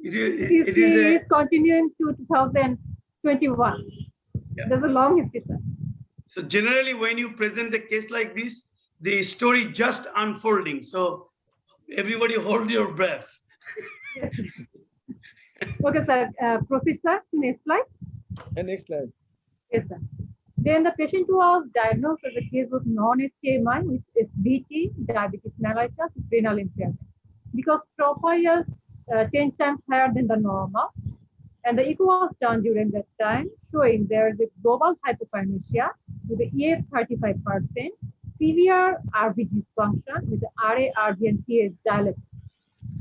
F: it is
C: History
F: a,
C: is continuing to 2021.
F: Yeah.
C: There's a long history, sir.
F: so generally when you present a case like this, the story just unfolding. So everybody hold your breath.
C: Yes. Okay, sir. Proceed, sir, to next slide.
B: And next slide.
C: Yes, sir. Then the patient was diagnosed as a case of non-HTMI with SBT, diabetes mellitus, renal impairment. Because profile is 10 times higher than the normal, and the echo was done during that time, showing there is a global hypokinesia with the EF 35%, severe RV dysfunction with the RA, RV, and PH dilated.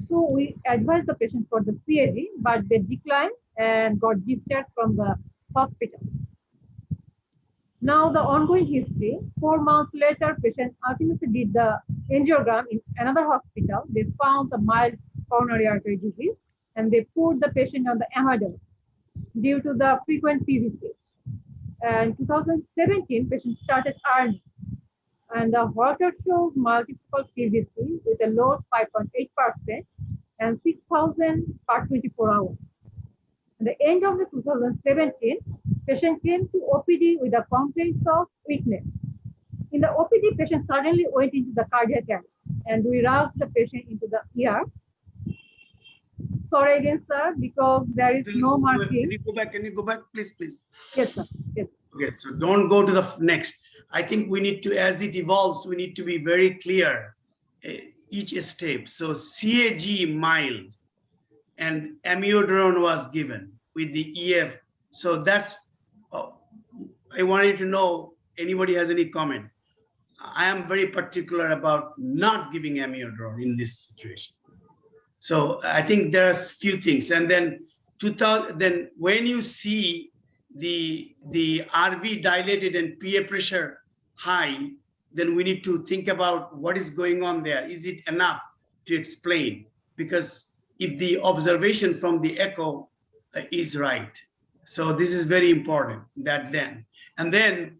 C: So we advised the patient for the CAG, but they declined and got discharged from the hospital. Now the ongoing history, 4 months later, patient ultimately did the angiogram in another hospital. They found a mild coronary artery disease and they put the patient on the amidon due to the frequent PVC. And 2017, patient started ironing and the Holter shows multiple PVC with a load 5.8% and 6,000 per 24 hours. At the end of the 2017, patient came to OPD with a complaint of weakness. In the OPD, patient suddenly went into the cardiac arrest, and we rushed the patient into the ER. Sorry again, sir, because there is no marking.
F: Can you go back, please, please?
C: Yes, sir. Yes.
F: Okay, so don't go to the next. I think we need to, as it evolves, we need to be very clear each step. So CAG mild and amiodarone was given with the EF. So that's, I wanted to know, anybody has any comment? I am very particular about not giving amiodarone in this situation. So I think there are few things. And then then when you see the RV dilated and PA pressure high, then we need to think about what is going on there. Is it enough to explain? Because if the observation from the echo is right. So this is very important that then. And then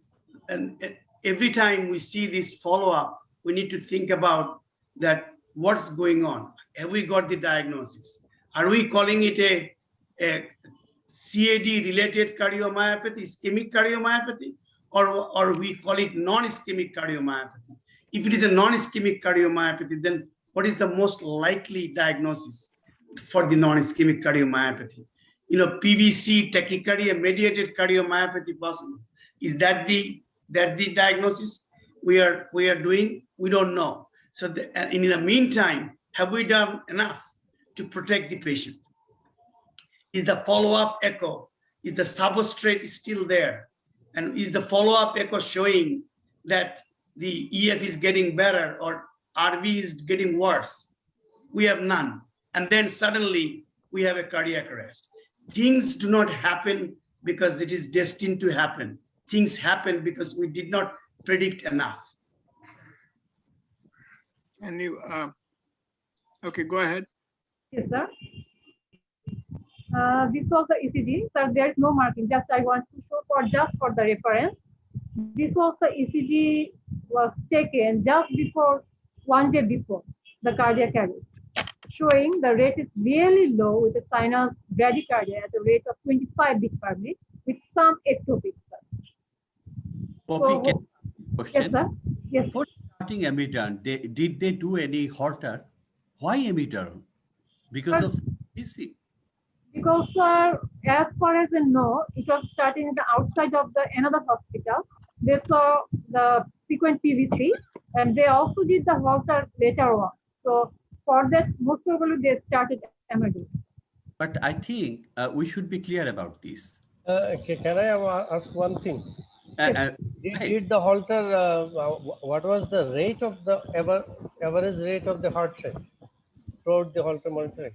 F: every time we see this follow-up, we need to think about that what's going on. Have we got the diagnosis? Are we calling it a CAD-related cardiomyopathy, ischemic cardiomyopathy, or we call it non-ischemic cardiomyopathy? If it is a non-ischemic cardiomyopathy, then what is the most likely diagnosis for the non-ischemic cardiomyopathy? You know, PVC, tachycardia, mediated cardiomyopathy possible. Is that the diagnosis we are doing? We don't know. So in the meantime, have we done enough to protect the patient? Is the follow-up echo, is the substrate still there? And is the follow-up echo showing that the EF is getting better or RV is getting worse? We have none. And then suddenly we have a cardiac arrest. Things do not happen because it is destined to happen. Things happen because we did not predict enough.
H: And you, okay, go ahead.
C: Yes, sir. This was the ECG. Sir, there is no marking. Just I want to show just for the reference. This was the ECG was taken just before 1 day before the cardiac arrest, showing the rate is really low with a sinus bradycardia at a rate of 25 beats per minute with some ectopic.
A: Poppy,
C: So,
A: question.
C: yes, sir. Yes.
A: Before starting amidon, did they do any Holter? Why amidon? Because of CBC.
C: Because, sir, as far as I know, it was starting in the outside of the another hospital. They saw the frequent PVC, and they also did the Holter later on. So for that, most probably they started amidon.
A: But I think we should be clear about this.
D: Can I ask one thing?
A: Hey.
D: Did the Holter, what was the rate of the average rate of the heart rate throughout the Holter monitoring?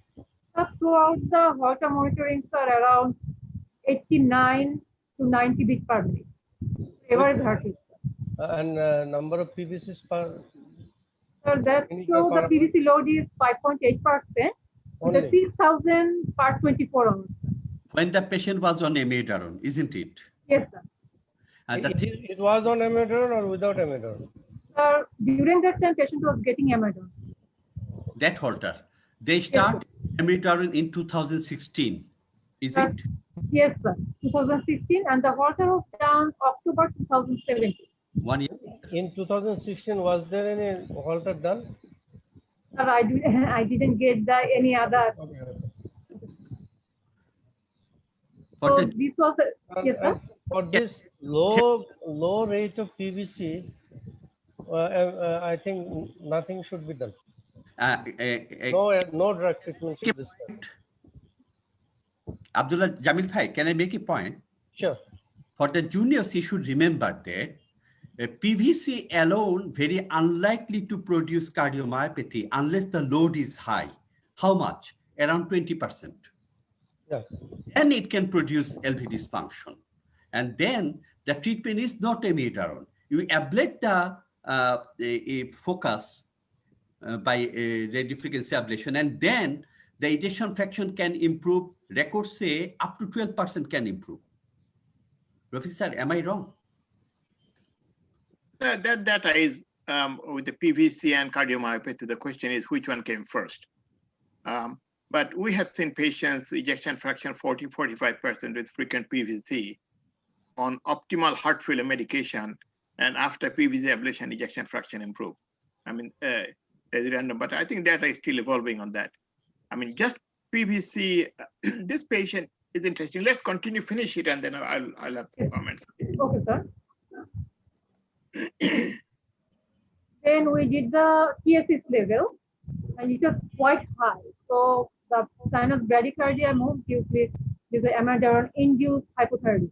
C: Throughout the Holter monitoring, sir, around 89 to 90 beats per minute. Average heart rate.
D: And number of PVCs per?
C: Sir, that shows the PVC load is 5.8%. The 6,000 per 24 hours.
A: When the patient was on amiodarone, isn't it?
C: Yes, sir.
A: And
D: It was on amiodarone or without amiodarone?
C: Sir, during that time, patient was getting amidon.
A: that Holter, they start Amiodarone in 2016, is it?
C: Yes, sir. 2016, and the Holter was done October 2017.
A: 1 year.
D: In 2016, was there any Holter done?
C: Sir, I didn't get any other.
A: For
C: So
A: the
C: this was yes, sir.
D: And for this low rate of PVC, I think nothing should be done. No drug treatment should be done.
A: Abdullah Jamil Bhai, can I make a point?
D: Sure.
A: For the juniors, you should remember that PVC alone very unlikely to produce cardiomyopathy unless the load is high. How much? Around 20%.
D: Yeah.
A: Then it can produce LV dysfunction. And then the treatment is not amiodarone. You ablate the focus by radiofrequency ablation, and then the ejection fraction can improve. Records say up to 12% can improve. Rafiq sir, am I wrong?
E: That is with the PVC and cardiomyopathy. The question is which one came first. But we have seen patients ejection fraction 40-45% with frequent PVC on optimal heart failure medication, and after PVC ablation, ejection fraction improve. I mean, it's random, but I think data is still evolving on that. I mean, just PVC. This patient is interesting. Let's continue, finish it, and then I'll have some comments.
C: Okay, sir. Then we did the TSS level, and it was quite high. So the sinus bradycardia moved due to the amiodarone-induced hypothermia.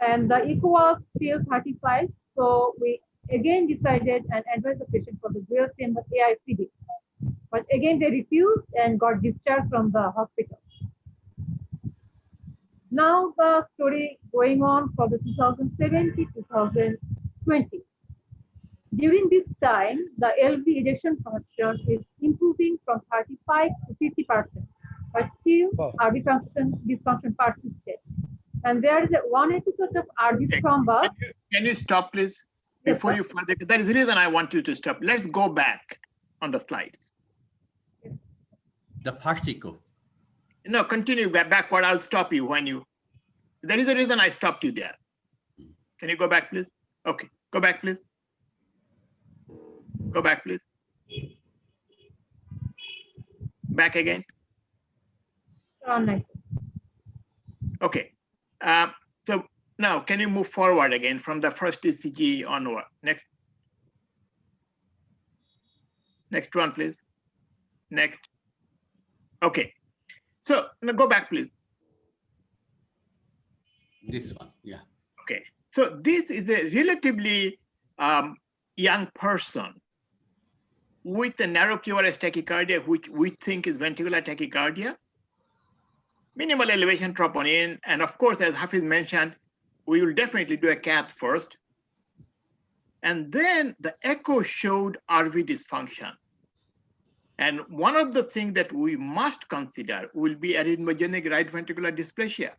C: And the echo was still 35. So we again decided and advised the patient for the dual chamber AICD. But again, they refused and got discharged from the hospital. Now the story going on for the 2017-2020. During this time, the LV ejection function is improving from 35 to 50%, but still RV dysfunction persisted. And there is one episode of RV thrombus.
E: Can you stop, please?
C: Yes,
E: Before
C: sir.
E: you further, that is the reason I want you to stop. Let's go back on the slides.
A: The first echo.
E: No, continue backward. I'll stop you when you. There is a reason I stopped you there. Can you go back, please? Okay, go back, please. Go back, please. Back again.
C: Nice.
E: Okay. So now, can you move forward again from the first ECG onward? Next one, please. Next. Okay. So now go back, please.
A: This one, yeah.
E: Okay. So this is a relatively young person with a narrow QRS tachycardia, which we think is ventricular tachycardia, minimal elevation troponin, and of course, as Hafiz mentioned, we will definitely do a cath first. And then the echo showed RV dysfunction. And one of the things that we must consider will be arrhythmogenic right ventricular dysplasia.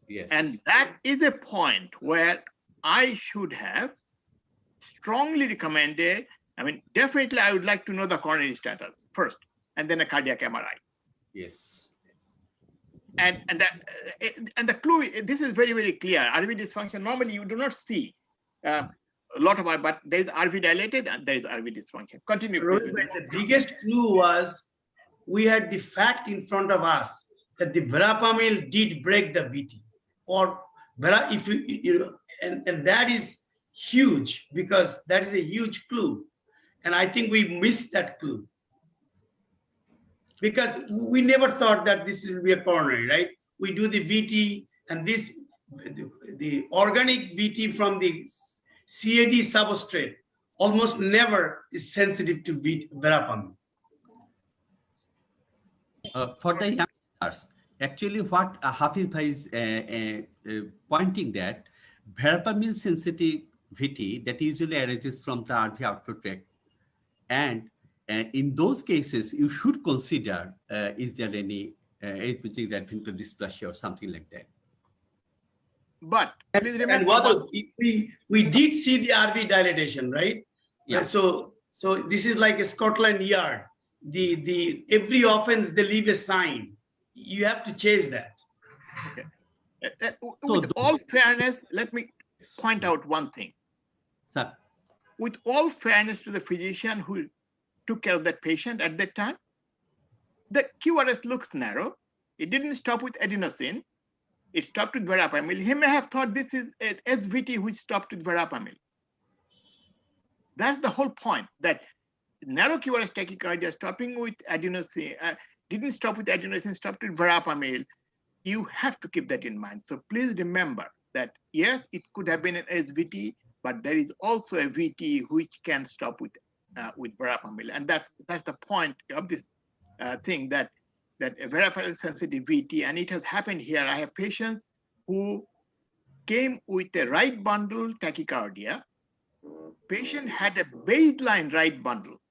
A: Yes.
E: And that is a point where I should have strongly recommended. I mean, definitely I would like to know the coronary status first, and then a cardiac MRI.
A: Yes.
E: And the clue, this is very, very clear. RV dysfunction, normally you do not see a lot of it, but there is RV dilated and there is RV dysfunction. Continue.
F: Rohit bhai, the biggest clue was we had the fact in front of us that the verapamil did break the VT, or if you know, and that is huge, because that is a huge clue, and I think we missed that clue because we never thought that this will be a coronary, right? We do the VT, and this the organic VT from the CAD substrate almost never is sensitive to verapamil.
A: For the youngsters, actually what Hafiz Bhai is pointing that verapamil sensitivity that usually arises from the RV outflow tract, and in those cases you should consider is there any arrhythmogenic right ventricular dysplasia or something like that.
E: But please remember,
F: and what we did see the RV dilatation, right?
A: Yeah.
F: So this is like a Scotland Yard. every offense they leave a sign. You have to chase that.
E: Okay. With all fairness, let me point out one thing.
A: Sir.
E: With all fairness to the physician who took care of that patient at that time, the QRS looks narrow. It didn't stop with adenosine. It stopped with verapamil. He may have thought this is an SVT which stopped with verapamil. That's the whole point, that narrow QRS tachycardia stopping with adenosine, didn't stop with adenosine, stopped with verapamil. You have to keep that in mind. So please remember that, yes, it could have been an SVT, but there is also a VT which can stop with verapamil. And that's the point of this thing, that a verapamil sensitive VT, and it has happened here. I have patients who came with a right bundle tachycardia. Patient had a baseline right bundle,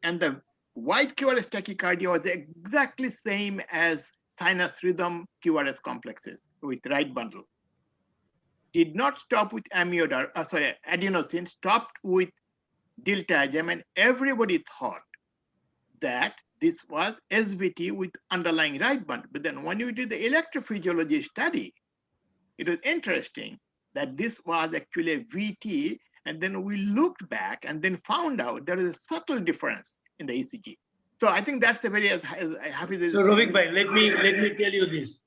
E: and the white QRS tachycardia was exactly same as sinus rhythm QRS complexes with right bundle. Did not stop with adenosine, stopped with diltiazem, and everybody thought that this was SVT with underlying right bundle. But then when you did the electrophysiology study, it was interesting that this was actually a VT, and then we looked back and then found out there is a subtle difference in the ECG. So I think that's a very happy.
F: So Rovik bhai, let me tell you this.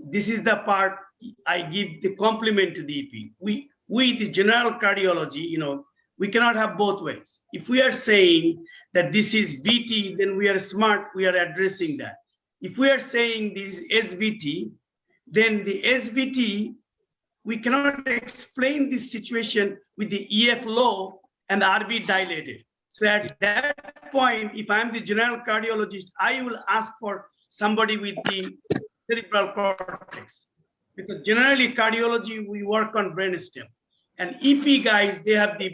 F: This is the part I give the compliment to the EP. We the general cardiology, we cannot have both ways. If we are saying that this is VT, then we are smart, we are addressing that. If we are saying this is SVT, then the SVT, we cannot explain this situation with the EF low and the RV dilated. So at that point, if I'm the general cardiologist, I will ask for somebody with the cerebral cortex. Because generally cardiology, we work on brainstem. And EP guys, they have the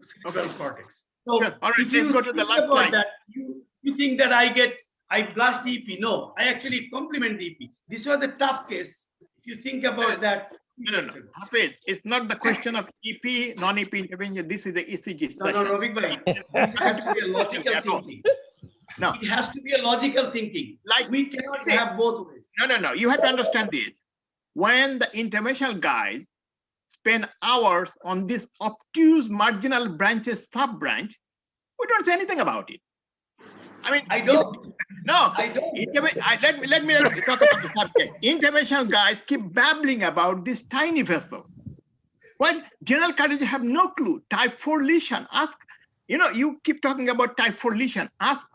F: cerebral cortex. So
E: sure. All right,
F: if you
E: go to the last slide.
F: That, you think that I blast the EP. No, I actually compliment the EP. This was a tough case. If you think about that.
E: No. Hafiz, it's not the question of EP, non-EP intervention. This is the ECG session.
F: No, Rovik bhai, this has to be a logical thinking. No. It has to be a logical thinking.
E: Like
F: we cannot have both ways.
E: No. You have to understand this. When the interventional guys spend hours on this obtuse marginal branches sub-branch, we don't say anything about it. I mean,
F: I don't.
E: No,
F: I don't.
E: Let me talk about the subject. Interventional guys keep babbling about this tiny vessel. While general cardiologists have no clue. Type 4 lesion. Ask, you keep talking about type 4 lesion. Ask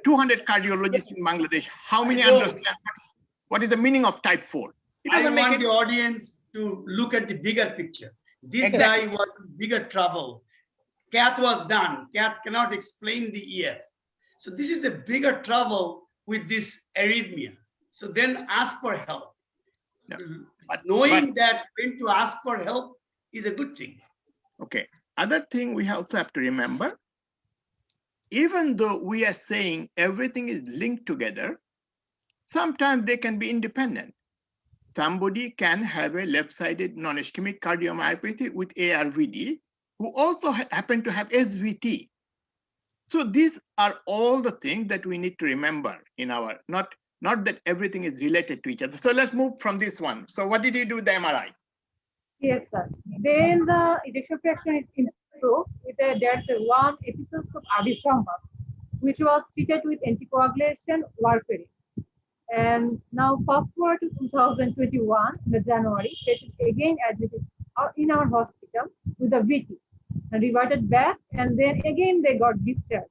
E: 200 cardiologists in Bangladesh how many understand what is the meaning of type 4. It doesn't
F: I want the audience to look at the bigger picture. This guy was in bigger trouble. Cath was done. Cath cannot explain the EF. So this is a bigger trouble with this arrhythmia. So then ask for help.
E: No,
F: but knowing that when to ask for help is a good thing.
E: Okay. Other thing we also have to remember, even though we are saying everything is linked together, sometimes they can be independent. Somebody can have a left-sided non-ischemic cardiomyopathy with ARVD who also happen to have SVT. So these are all the things that we need to remember in our, not that everything is related to each other. So let's move from this one. So what did you do with the MRI?
C: Yes, sir. Then the ejection fraction is improved with there's one episode of RV thrombus, which was treated with anticoagulation warfarin. And now fast forward to 2021, in January, patient again admitted in our hospital with a VT and reverted back, and then again they got discharged.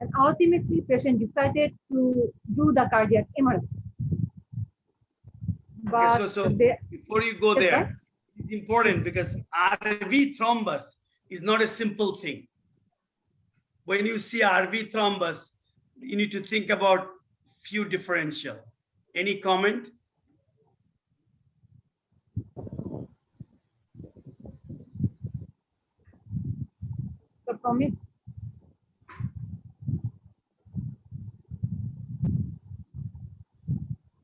C: And ultimately, patient decided to do the cardiac MRI. But
F: okay, so before you go there, it's important because RV thrombus is not a simple thing. When you see RV thrombus, you need to think about few differential. Any comment?
C: So from it,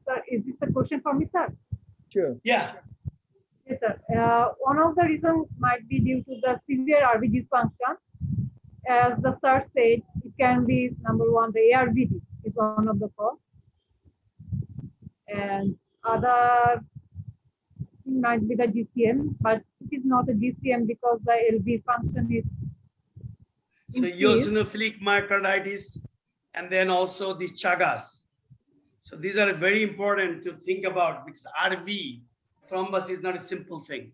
C: sir, is this a question for me, sir?
B: Sure.
F: Yeah.
C: Yes, sir. One of the reasons might be due to the severe RV dysfunction. As the sir said, it can be number one, the ARVD is one of the cause, and other might be the GCM, but it is not a GCM because the LV function is
F: So
C: increased.
F: eosinophilic myocarditis, and then also these Chagas. So these are very important to think about because RV thrombus is not a simple thing.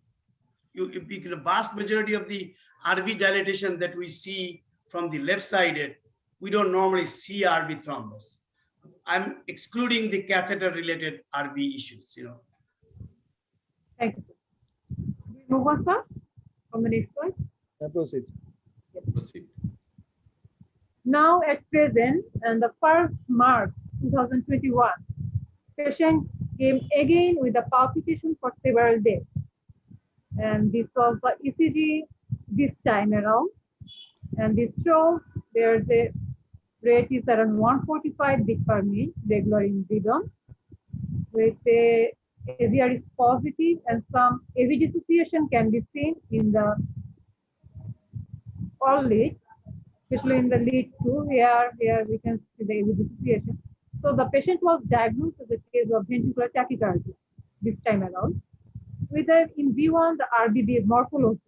F: The vast majority of the RV dilatation that we see from the left-sided, we don't normally see RV thrombus. I'm excluding the catheter-related RV issues,
C: Thank you, sir. We move on, sir, from the next slide.
B: Proceed.
A: Proceed.
C: Now at present, and the 1st March 2021, patient came again with a palpitation for several days. And this was the ECG this time around. And this shows there's a rate is around 145 beat per minute, regular in rhythm, with a AVR is positive and some AV dissociation can be seen in the all leads, especially in the lead 2. Here we can see the AV dissociation. So the patient was diagnosed with a case of ventricular tachycardia this time around. With a, in V1, the RBB is morphology.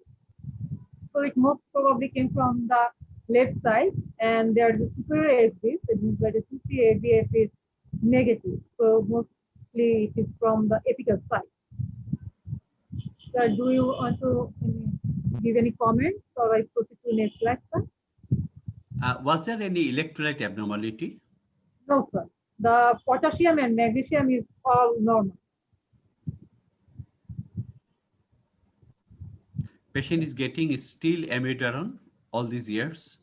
C: So it most probably came from the left side, and there's a superior AVF, it means that the superior AVF is negative. So mostly it is from the apical side. So do you want to give any comments, or I proceed to next slide, sir?
A: Was there any electrolyte abnormality?
C: No, sir. The potassium and magnesium is all normal.
A: Patient is getting still amiodarone all these years?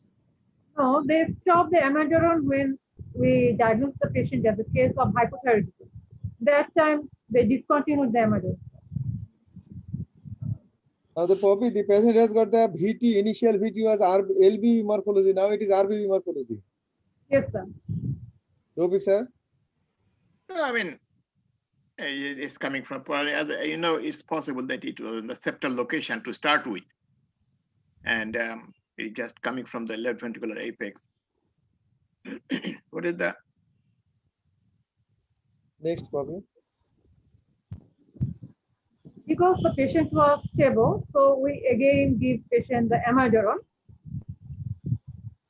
C: No, they stopped the amiodarone when we diagnosed the patient as a case of hypothyroidism. That time they discontinued the amiodarone.
B: Now the patient has got the VT, initial VT was LB morphology, now it is RBB morphology.
C: Yes, sir.
B: Robic, sir?
E: No, I mean, it's coming from, as you know, it's possible that it was in the septal location to start with. And it's just coming from the left ventricular apex. What is that?
B: Next problem.
C: Because the patient was stable, so we again give patient the amiodarone.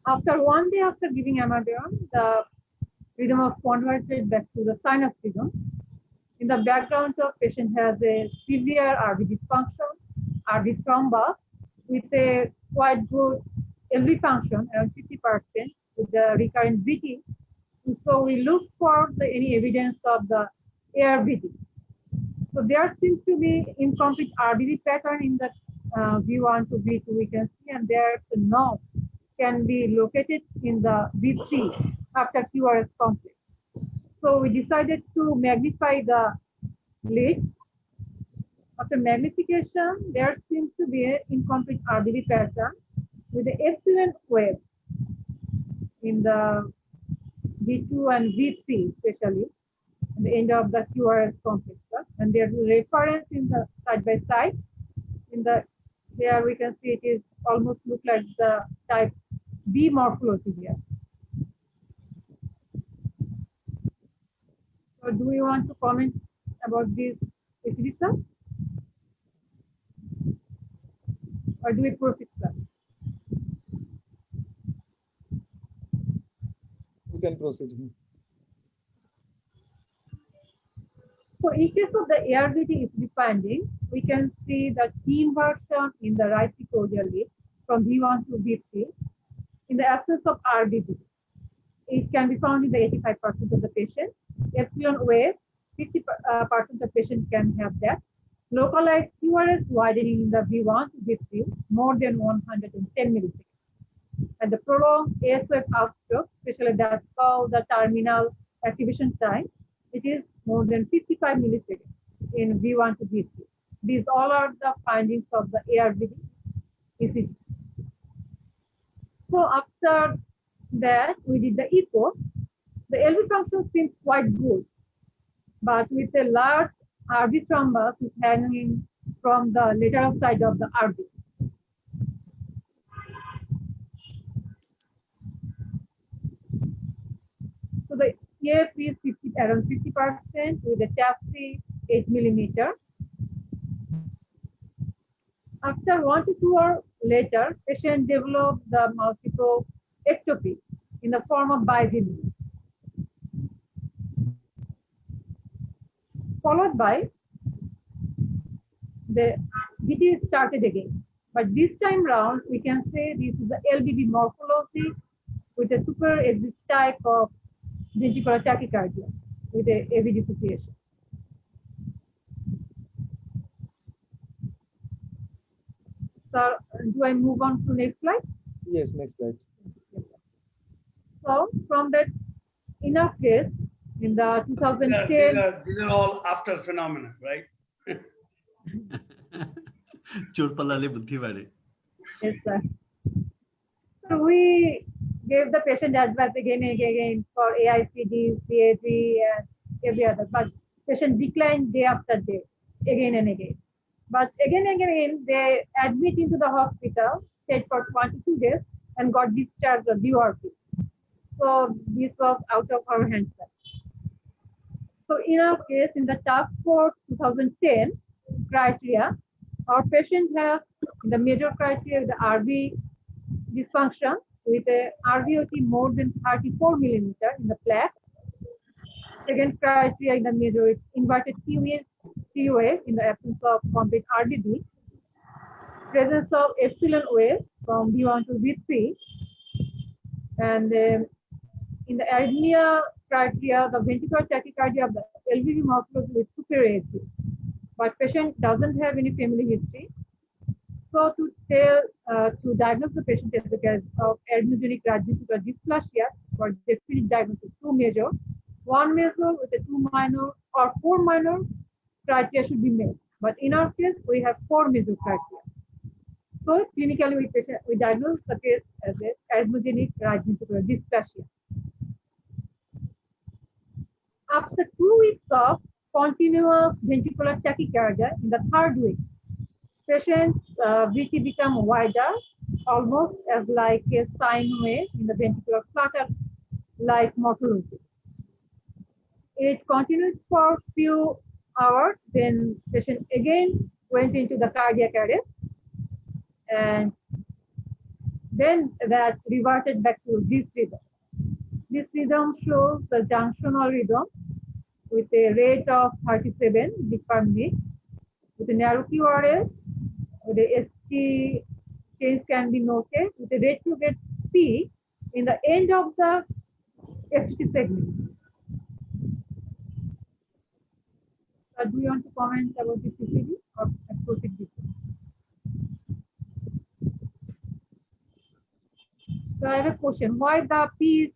C: After 1 day after giving amiodarone, the rhythm was converted back to the sinus rhythm. In the background of patient has a severe RV dysfunction, RV thrombus, with a quite good LV function, around 50%, with the recurrent VT. And so we look for any evidence of the ARVT. So there seems to be incomplete RDV pattern in the V1 to V2 we can see, and there's a node can be located in the V3 after QRS complex. So we decided to magnify the lead. After magnification, there seems to be an incomplete RDV pattern with the excellent wave in the V2 and V3 especially, at the end of the QRS complex. And there's a reference in the side by side. In the here we can see it is almost look like the type B morphology here. So do you want to comment about this ECG, sir? Or do we proceed, sir?
B: You can proceed.
C: So in case of the ARVT is finding, we can see the T inversion in the right precordial lead from V1 to V3 in the absence of RBB. It can be found in the 85% of the patient. Epsilon wave, 50% of patients can have that. Localized QRS widening in the V1 to V3 more than 110 milliseconds. And the prolonged AS wave outstroke, especially that's called the terminal activation time, it is more than 55 milliseconds in V1 to V3. These all are the findings of the ARVD ECG. So after that, we did the echo. The LV function seems quite good, but with a large RV thrombus is hanging from the lateral side of the RV. TF is around 50% with a TAPC 8 millimeter. After 1 to 2 hours later, patient developed the multiple ectopy in the form of bivalve, followed by the VT started again. But this time round, we can say this is the LBB morphology with a super exit type of ventricular tachycardia with a AV dissociation. So, do I move on to next slide?
B: Yes, next slide.
C: So, from that enough case in the 2010,
F: These are all after phenomena, right?
A: চোর পালালে বুদ্ধি বাড়ে।
C: yes, sir. So we gave the patient advice again and again for AICD, CAG, and every other, but patient declined day after day, again and again. But again and again, they admit into the hospital, stayed for 22 days, and got discharged of DRP. So this was out of our hands. So in our case, in the task force 2010 criteria, our patient has the major criteria, the RV dysfunction with a RVOT more than 34 millimeter in the plaque. Second criteria in the major is inverted TUA in the absence of complete RDD. Presence of epsilon wave from V1 to V3. And in the arrhythmia criteria, the ventricular tachycardia of the LVV morphology is superior. But patient doesn't have any family history. So to diagnose the patient as a case of arrhythmogenic right ventricular dysplasia, for definite diagnosis, 2 major, 1 major with a 2 minor or 4 minor criteria should be made. But in our case, we have 4 major criteria. So clinically, we diagnose the case as a arrhythmogenic right ventricular dysplasia. After 2 weeks of continuous ventricular tachycardia in the 3rd week, patient's VT become wider, almost as like a sine wave in the ventricular flutter-like morphology. It continued for few hours, then patient again went into the cardiac arrest, and then that reverted back to this rhythm. This rhythm shows the junctional rhythm with a rate of 37 beats per minute, with a narrow QRS, the ST change can be noted with a retrograde P in the end of the FT segment. Do you want to comment about this ECG or proceed this? So I have a question. Why the P is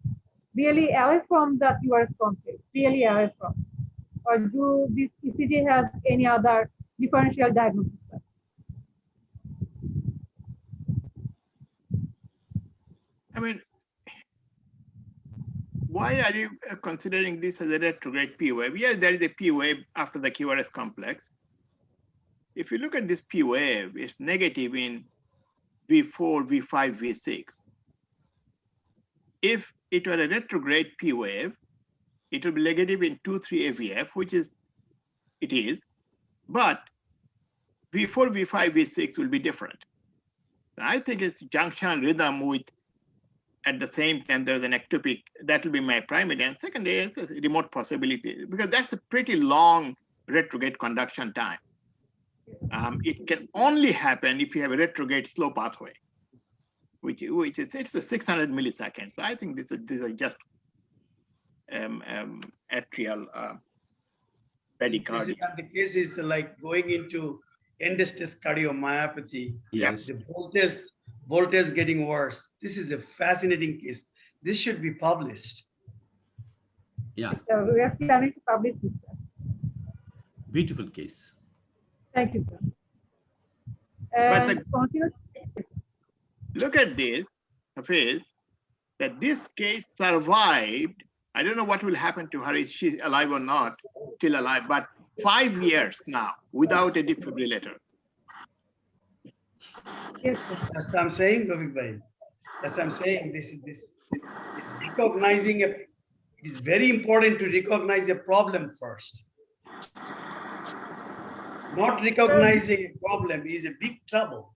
C: really away from the QRS complex, really away from? Or do this ECG have any other differential diagnosis?
E: I mean, why are you considering this as a retrograde P wave? Yes, there is a P wave after the QRS complex. If you look at this P wave, it's negative in V4, V5, V6. If it were a retrograde P wave, it would be negative in 2, 3 AVF, which is, it is, but V4, V5, V6 will be different. I think it's junctional rhythm with, at the same time, there's an ectopic, that will be my primary, and secondary is a remote possibility, because that's a pretty long retrograde conduction time. It can only happen if you have a retrograde slow pathway, which is, it's a 600 milliseconds. So I think these are just atrial bradycardia.
F: The case is like going into end-stage cardiomyopathy.
A: Yes.
F: The voltage getting worse. This is a fascinating case. This should be published.
A: Yeah,
C: So we are planning to publish this.
A: beautiful case.
C: Thank you, sir.
E: But
C: And continue.
E: Look at this, Hafiz, that this case survived. I don't know what will happen to her, is she alive or not, still alive, but 5 years now without a defibrillator.
C: Yes, sir.
F: That's what I'm saying, Rafiq Bhai. That's what I'm saying. This recognizing It is very important to recognize a problem first. Not recognizing a problem is a big trouble.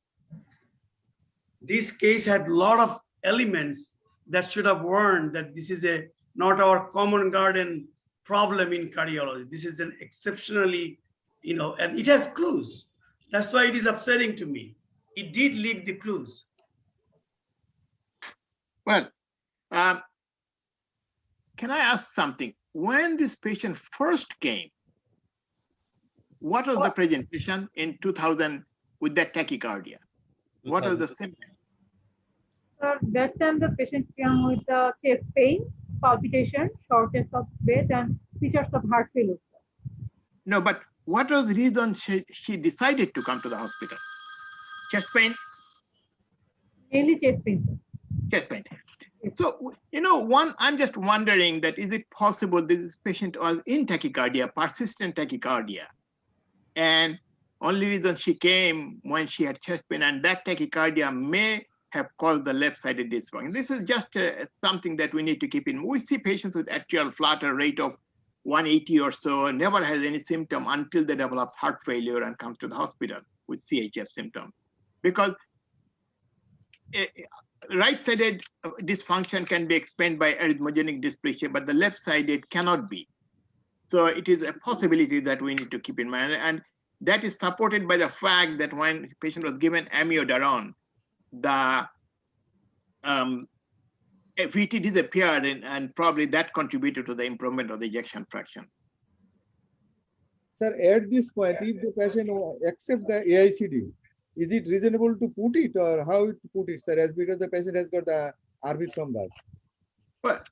F: This case had a lot of elements that should have warned that this is not our common garden problem in cardiology. This is an exceptionally, and it has clues. That's why it is upsetting to me. It did leave the clues.
E: Well, can I ask something? When this patient first came, what was the presentation in 2000 with that tachycardia? What are the symptoms?
C: Sir, that time the patient came with chest pain, palpitation, shortness of breath, and features of heart failure.
E: No, but what was the reason she decided to come to the hospital? Chest pain?
C: Mainly chest pain, sir.
E: Chest pain. So, I'm just wondering that is it possible this patient was in tachycardia, persistent tachycardia, and only reason she came when she had chest pain, and that tachycardia may have caused the left-sided dysfunction. This is just something that we need to keep in mind. We see patients with atrial flutter rate of 180 or so, never has any symptom until they develop heart failure and comes to the hospital with CHF symptoms. Because right-sided dysfunction can be explained by arrhythmogenic dysplasia, but the left-sided cannot be. So it is a possibility that we need to keep in mind. And that is supported by the fact that when the patient was given amiodarone, the VT disappeared, and probably that contributed to the improvement of the ejection fraction.
B: Sir, at this point, if the patient accepts the AICD, is it reasonable to put it, or how to put it, sir, as because the patient has got the RV thrombus?
E: Well,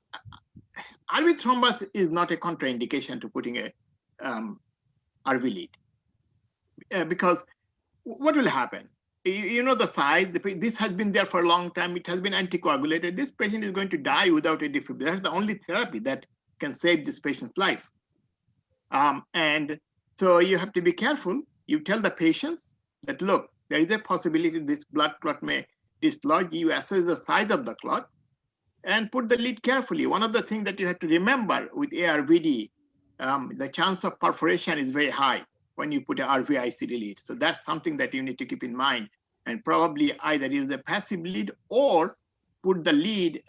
E: RV thrombus is not a contraindication to putting a RV lead. Because what will happen? You know the size, this has been there for a long time, it has been anticoagulated. This patient is going to die without a defibrillator. That's the only therapy that can save this patient's life. And so you have to be careful. You tell the patients that, look, there is a possibility this blood clot may dislodge. You assess the size of the clot and put the lead carefully. One of the things that you have to remember with ARVD, the chance of perforation is very high when you put an RV-ICD lead. So that's something that you need to keep in mind, and probably either use a passive lead or put the lead,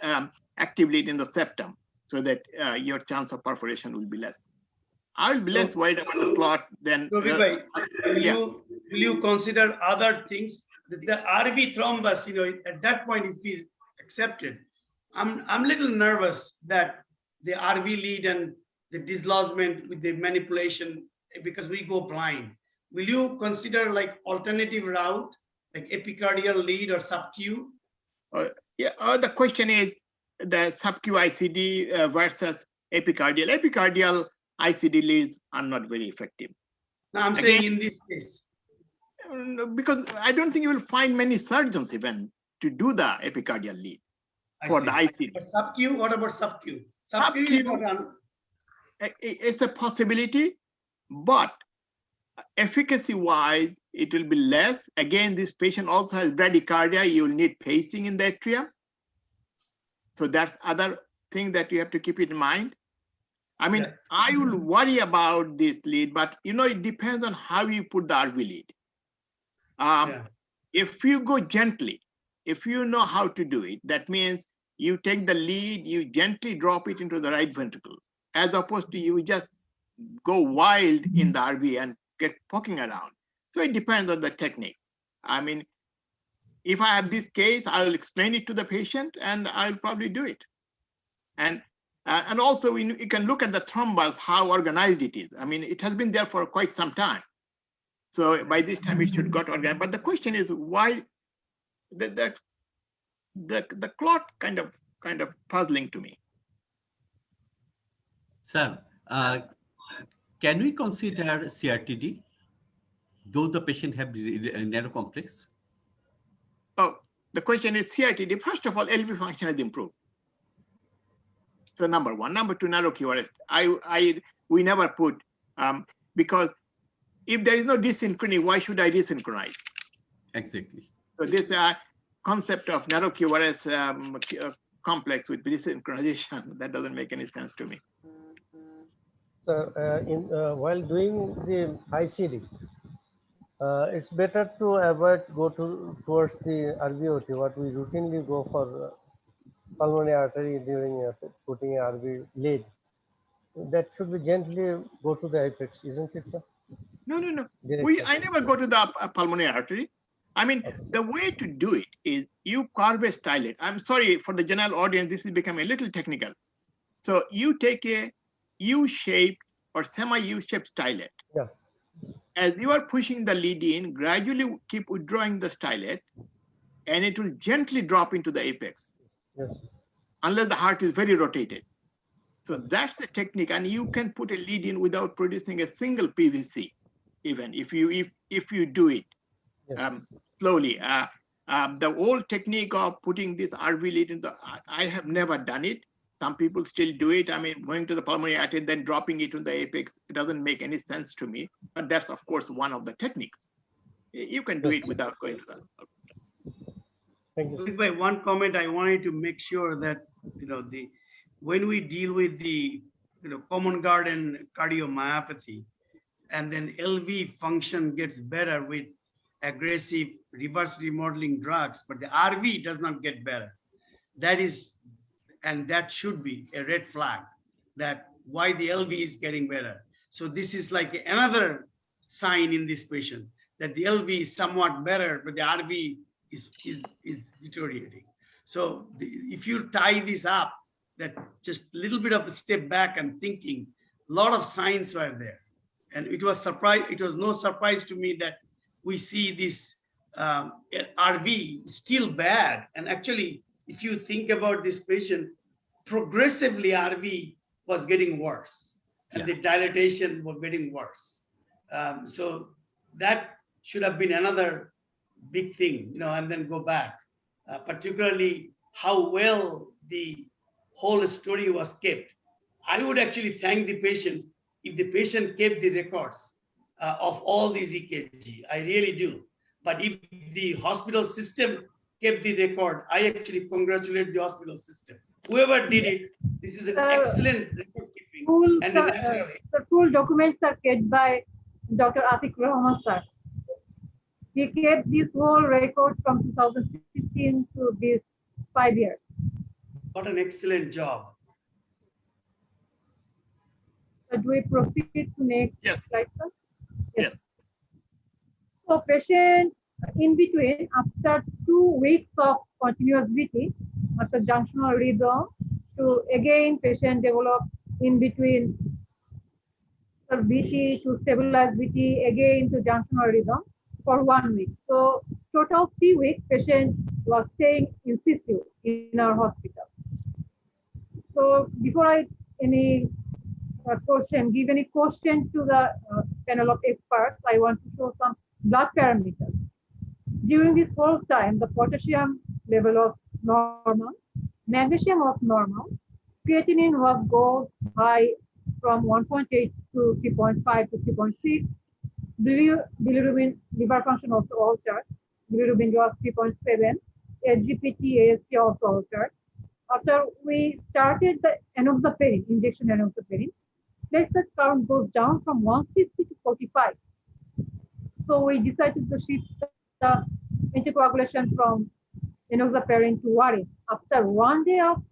E: active lead in the septum, so that your chance of perforation will be less. I will be less worried about the clot than.
F: So, will you consider other things? The RV thrombus, at that point, if we accept it, I'm a little nervous that the RV lead and the dislodgement with the manipulation, because we go blind. Will you consider like alternative route, like epicardial lead or sub-Q?
E: The question is the sub-Q ICD versus epicardial. Epicardial ICD leads are not very effective.
F: No, I'm saying in this case.
E: Because I don't think you will find many surgeons even to do the epicardial lead for the ICD.
F: But sub-Q, what about sub-Q? Sub-Q is not
E: it's a possibility, but efficacy-wise, it will be less. Again, this patient also has bradycardia. You will need pacing in the atria. So that's other thing that you have to keep in mind. I mean, I will worry about this lead, but it depends on how you put the RV lead. If you go gently, if you know how to do it, that means you take the lead, you gently drop it into the right ventricle, as opposed to you just go wild in the RV and get poking around. So it depends on the technique. I mean, if I have this case, I will explain it to the patient and I'll probably do it. And also you can look at the thrombus, how organized it is. I mean, it has been there for quite some time. So by this time it should got organized. But the question is why the clot kind of puzzling to me.
A: Sir, can we consider CRTD, though the patient have narrow complex?
E: Oh, the question is CRTD. First of all, LV function has improved. So number one. Number two, narrow QRS. We never put, because if there is no desynchrony, why should I desynchronize?
A: Exactly.
E: So this concept of narrow QRS complex with desynchronization. That doesn't make any sense to me.
D: So, while doing the ICD, it's better to avoid towards the RVOT, what we routinely go for pulmonary artery during putting a RV lead. That should be gently go to the apex, isn't it, sir?
E: No.
D: Directly.
E: I never go to the pulmonary artery. I mean, the way to do it is you carve a stylet. I'm sorry for the general audience, this is becoming a little technical. So you take a U-shaped or semi-U-shaped stylet.
D: Yeah.
E: As you are pushing the lead in, gradually keep withdrawing the stylet, and it will gently drop into the apex.
D: Yes.
E: Unless the heart is very rotated. So that's the technique, and you can put a lead in without producing a single PVC, even if you do it slowly. The old technique of putting this RV lead in I have never done it. Some people still do it. I mean, going to the pulmonary artery and then dropping it in the apex, it doesn't make any sense to me. But that's of course one of the techniques. You can do it without going to the.
D: Thank you.
F: By one comment, I wanted to make sure that when we deal with the common garden cardiomyopathy, and then LV function gets better with aggressive reverse remodeling drugs, but the RV does not get better. That should be a red flag that why the LV is getting better. So this is like another sign in this patient that the LV is somewhat better, but the RV is deteriorating. So if you tie this up, that just a little bit of a step back and thinking, a lot of signs were there. And it was no surprise to me that we see this RV still bad. And actually, if you think about this patient, progressively RV was getting worse and the dilatation was getting worse. So that should have been another big thing, and then go back, particularly how well the whole story was kept. I would actually thank the patient if the patient kept the records of all these EKG. I really do. But if the hospital system kept the record, I actually congratulate the hospital system. Whoever did it, this is an excellent record keeping and a natural.
C: The full documents are kept by Dr. Rahman sir. He kept this whole record from 2016 to this 5 years.
F: What an excellent job.
C: So do we proceed to next slide, sir?
E: Yes.
C: So patient in between, after 2 weeks of continuous VT, after junctional rhythm, to again patient develop in between VT to stabilize VT, again to junctional rhythm for 1 week. So total 3 weeks, patient was staying in situ in our hospital. So before I give any question to the panel of experts, I want to show some blood parameters. During this whole time, the potassium level was normal, magnesium was normal, creatinine was goes high from 1.8 to 3.5 to 3.6. Bilirubin, liver function also altered. Bilirubin was 3.7. SGPT, AST also altered. After we started the enoxaparin, injection enoxaparin, platelet count goes down from 160 to 45. So we decided to shift the anticoagulation from enoxaparin to warfarin. After 1 day of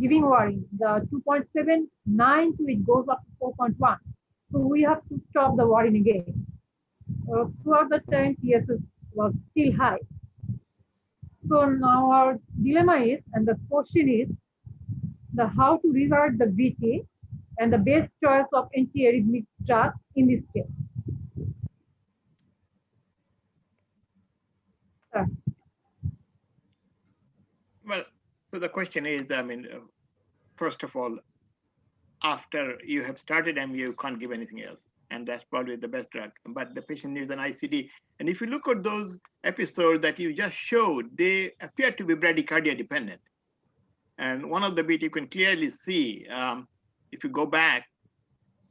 C: giving warfarin, the 2.79 to it goes up to 4.1. So we have to stop the warfarin again. Throughout the time, TSS was still high. So now our dilemma is, and the question is, how to revert the VT and the best choice of antiarrhythmic drug in this case.
E: Well, so the question is, first of all, after you have started MU, you can't give anything else. And that's probably the best drug. But the patient needs an ICD. And if you look at those episodes that you just showed, they appear to be bradycardia dependent. And one of the bit you can clearly see, if you go back,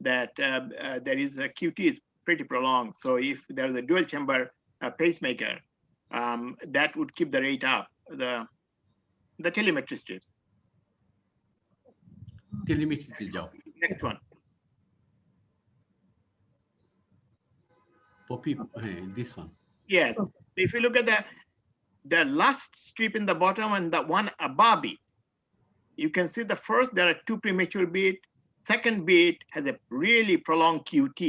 E: that there is a QT is pretty prolonged. So if there's a dual chamber pacemaker, that would keep the rate up, the telemetry strips.
A: টেলিমেট্রিতে যাও।
E: Next one.
A: Poppy, this one.
E: Yes. If you look at the last strip in the bottom and the one above it, you can see the first, there are 2 premature beats. Second beat has a really prolonged QT.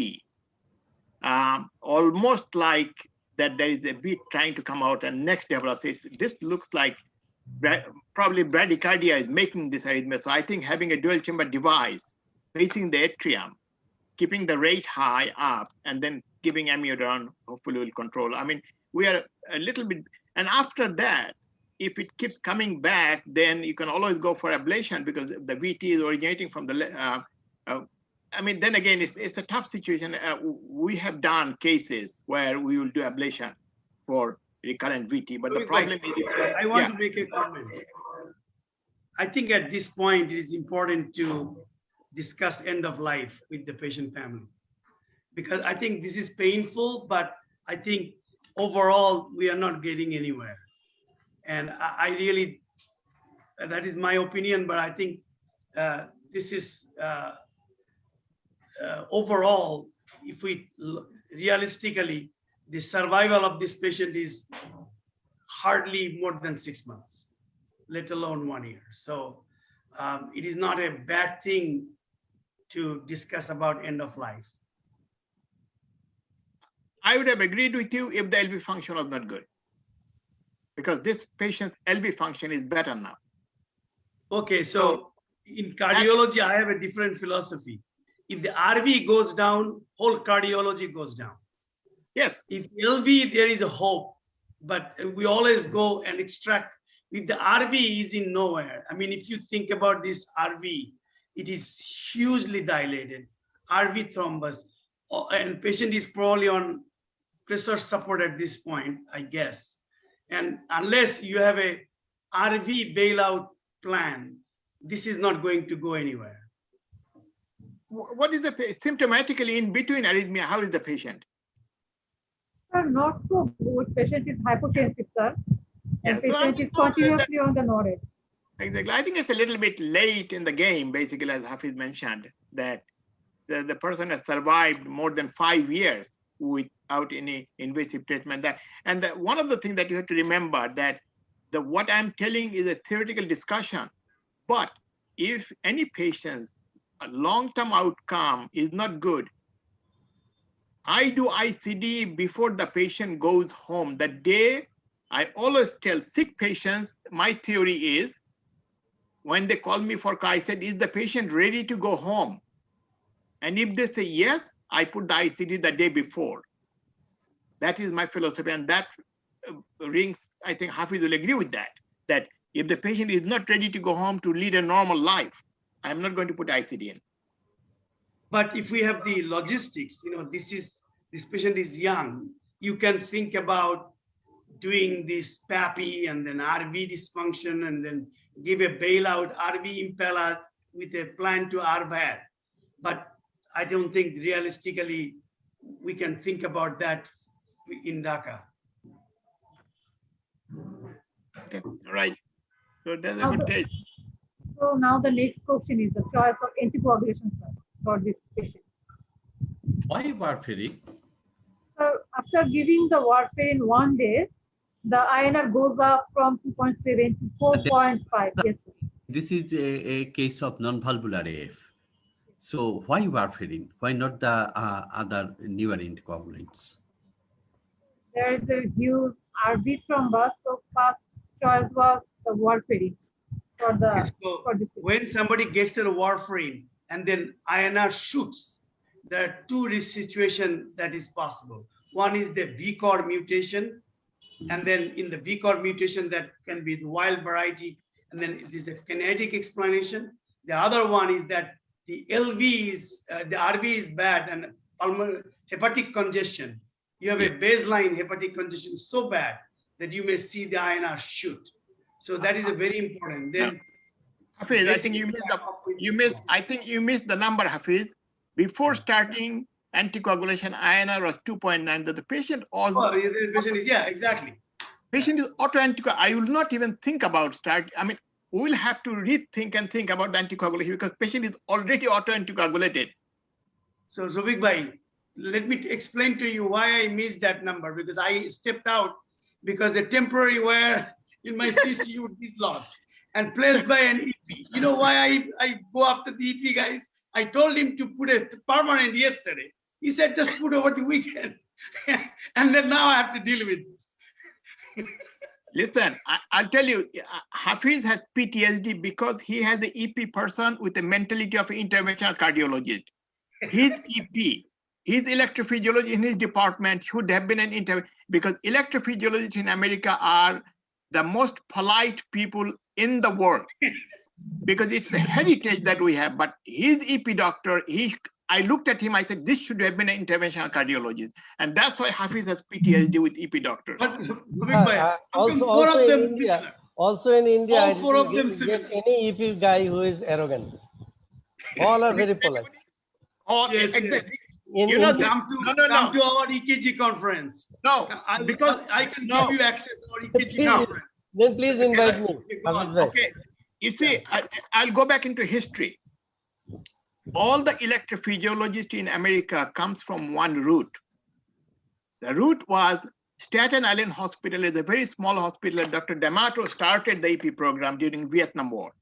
E: Almost like that there is a beat trying to come out and next develops. This looks like probably bradycardia is making this arrhythmia. So I think having a dual chamber device facing the atrium, keeping the rate high up, and then giving amiodarone hopefully will control. I mean, we are a little bit, and after that, if it keeps coming back, then you can always go for ablation because the VT is originating from the, I mean, then again, it's a tough situation. We have done cases where we will do ablation for recurrent VT, but the problem is,
F: I want to make a comment. I think at this point, it is important to discuss end of life with the patient family, because I think this is painful, but I think overall, we are not getting anywhere. And I really, that is my opinion, but I think this is overall, if we realistically, the survival of this patient is hardly more than 6 months, let alone 1 year. So it is not a bad thing to discuss about end of life.
E: I would have agreed with you if the LV function was not good, because this patient's LV function is better now.
F: Okay, so in cardiology, I have a different philosophy. If the RV goes down, whole cardiology goes down.
E: Yes.
F: If LV, there is a hope, but we always go and extract. If the RV is in nowhere, I mean, if you think about this RV, it is hugely dilated, RV thrombus, and patient is probably on pressure support at this point, I guess. And unless you have a RV bailout plan, this is not going to go anywhere.
E: What is the symptomatically in between arrhythmia? How is the patient?
C: Sir, not so good. Patient is hypotensive, sir. And
E: Yeah, so
C: patient is continuously on the NORAD.
E: Exactly. I think it's a little bit late in the game, basically, as Hafiz mentioned, that the person has survived more than 5 years without any invasive treatment. One of the things that you have to remember that what I'm telling is a theoretical discussion, but if any patient's long-term outcome is not good, I do ICD before the patient goes home. The day I always tell sick patients, my theory is, when they call me for I said, is the patient ready to go home? And if they say yes, I put the ICD the day before. That is my philosophy, and that rings, I think Hafiz will agree with that, that if the patient is not ready to go home to lead a normal life, I'm not going to put ICD in.
F: But if we have the logistics, you know, this patient is young, you can think about doing this PAPI and then RV dysfunction and then give a bailout RV impeller with a plan to RVAD. But I don't think realistically we can think about that in Dhaka.
E: Okay, all right. So that's a good case.
C: So now the next question is the choice of anticoagulation, sir, for this patient.
A: Why warfarin?
C: So after giving the warfarin 1 day, the INR goes up from 2.7 to 4.5. Yes, sir.
A: This is a case of non-valvular AF. So why warfarin? Why not the other newer anticoagulants?
C: There is a huge RV thrombus, so first choice was the warfarin for the for this.
F: When somebody gets a warfarin and then INR shoots, there are 2 situations that is possible. One is the VCOR mutation, and then in the VCOR mutation that can be the wild variety, and then it is a kinetic explanation. The other one is that the LV is, the RV is bad and pulmonary hepatic congestion. You have a baseline hepatic congestion so bad that you may see the INR shoot. So that is a very important. Then
E: Hafiz, I think you missed the number, Hafiz. Before starting anticoagulation, INR was 2.9. That the patient also.
F: Oh, the patient is, yeah, exactly.
E: Patient is auto-anticoagulation. I will not even think about start. I mean, we'll have to rethink and think about the anticoagulation because patient is already auto-anticoagulated.
F: So Rufik bhai, let me explain to you why I missed that number, because I stepped out because a temporary wire in my CCU is lost and placed by an EP. You know why I go after the EP guys? I told him to put a permanent yesterday. He said, just put over the weekend. And then now I have to deal with this.
E: Listen, I'll tell you, Hafiz has PTSD because he has an EP person with the mentality of an interventional cardiologist. His EP, his electrophysiologist in his department should have been an because electrophysiologists in America are the most polite people in the world because it's a heritage that we have. But his EP doctor, I looked at him, I said, this should have been an interventional cardiologist. And that's why Hafiz has PTSD with EP doctors.
F: But Rufik bhai,
D: Also in India, also in India,
F: All
D: I
F: four of them
D: didn't
F: similar.
D: get any EP guy who is arrogant. All are very polite.
E: Oh,
F: Yes,
E: exactly.
D: In
E: You know,
D: India,
F: come to our EKG conference.
E: No, because
F: I can give you access to our EKG
D: Please,
F: conference.
D: then please invite me.
F: Okay, go on.
D: Hafiz bhai.
E: okay, you see, I'll go back into history. All the electrophysiologists in America comes from one route. The route was Staten Island Hospital is a very small hospital. Dr. D'Amato started the EP program during Vietnam War.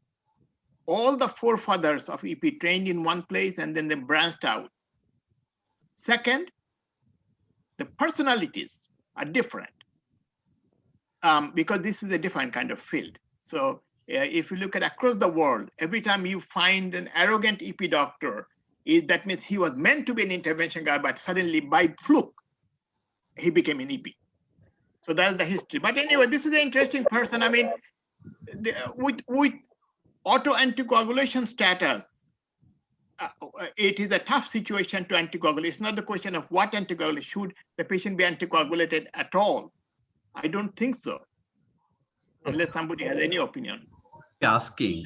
E: All the forefathers of EP trained in one place and then they branched out. Second, the personalities are different because this is a different kind of field. So if you look at across the world, every time you find an arrogant EP doctor, that means he was meant to be an intervention guy, but suddenly by fluke, he became an EP. So that's the history. But anyway, this is an interesting person. I mean, with auto-anticoagulation status, it is a tough situation to anticoagulate. It's not the question of what anticoagulation. Should the patient be anticoagulated at all? I don't think so, unless somebody has any opinion.
A: Asking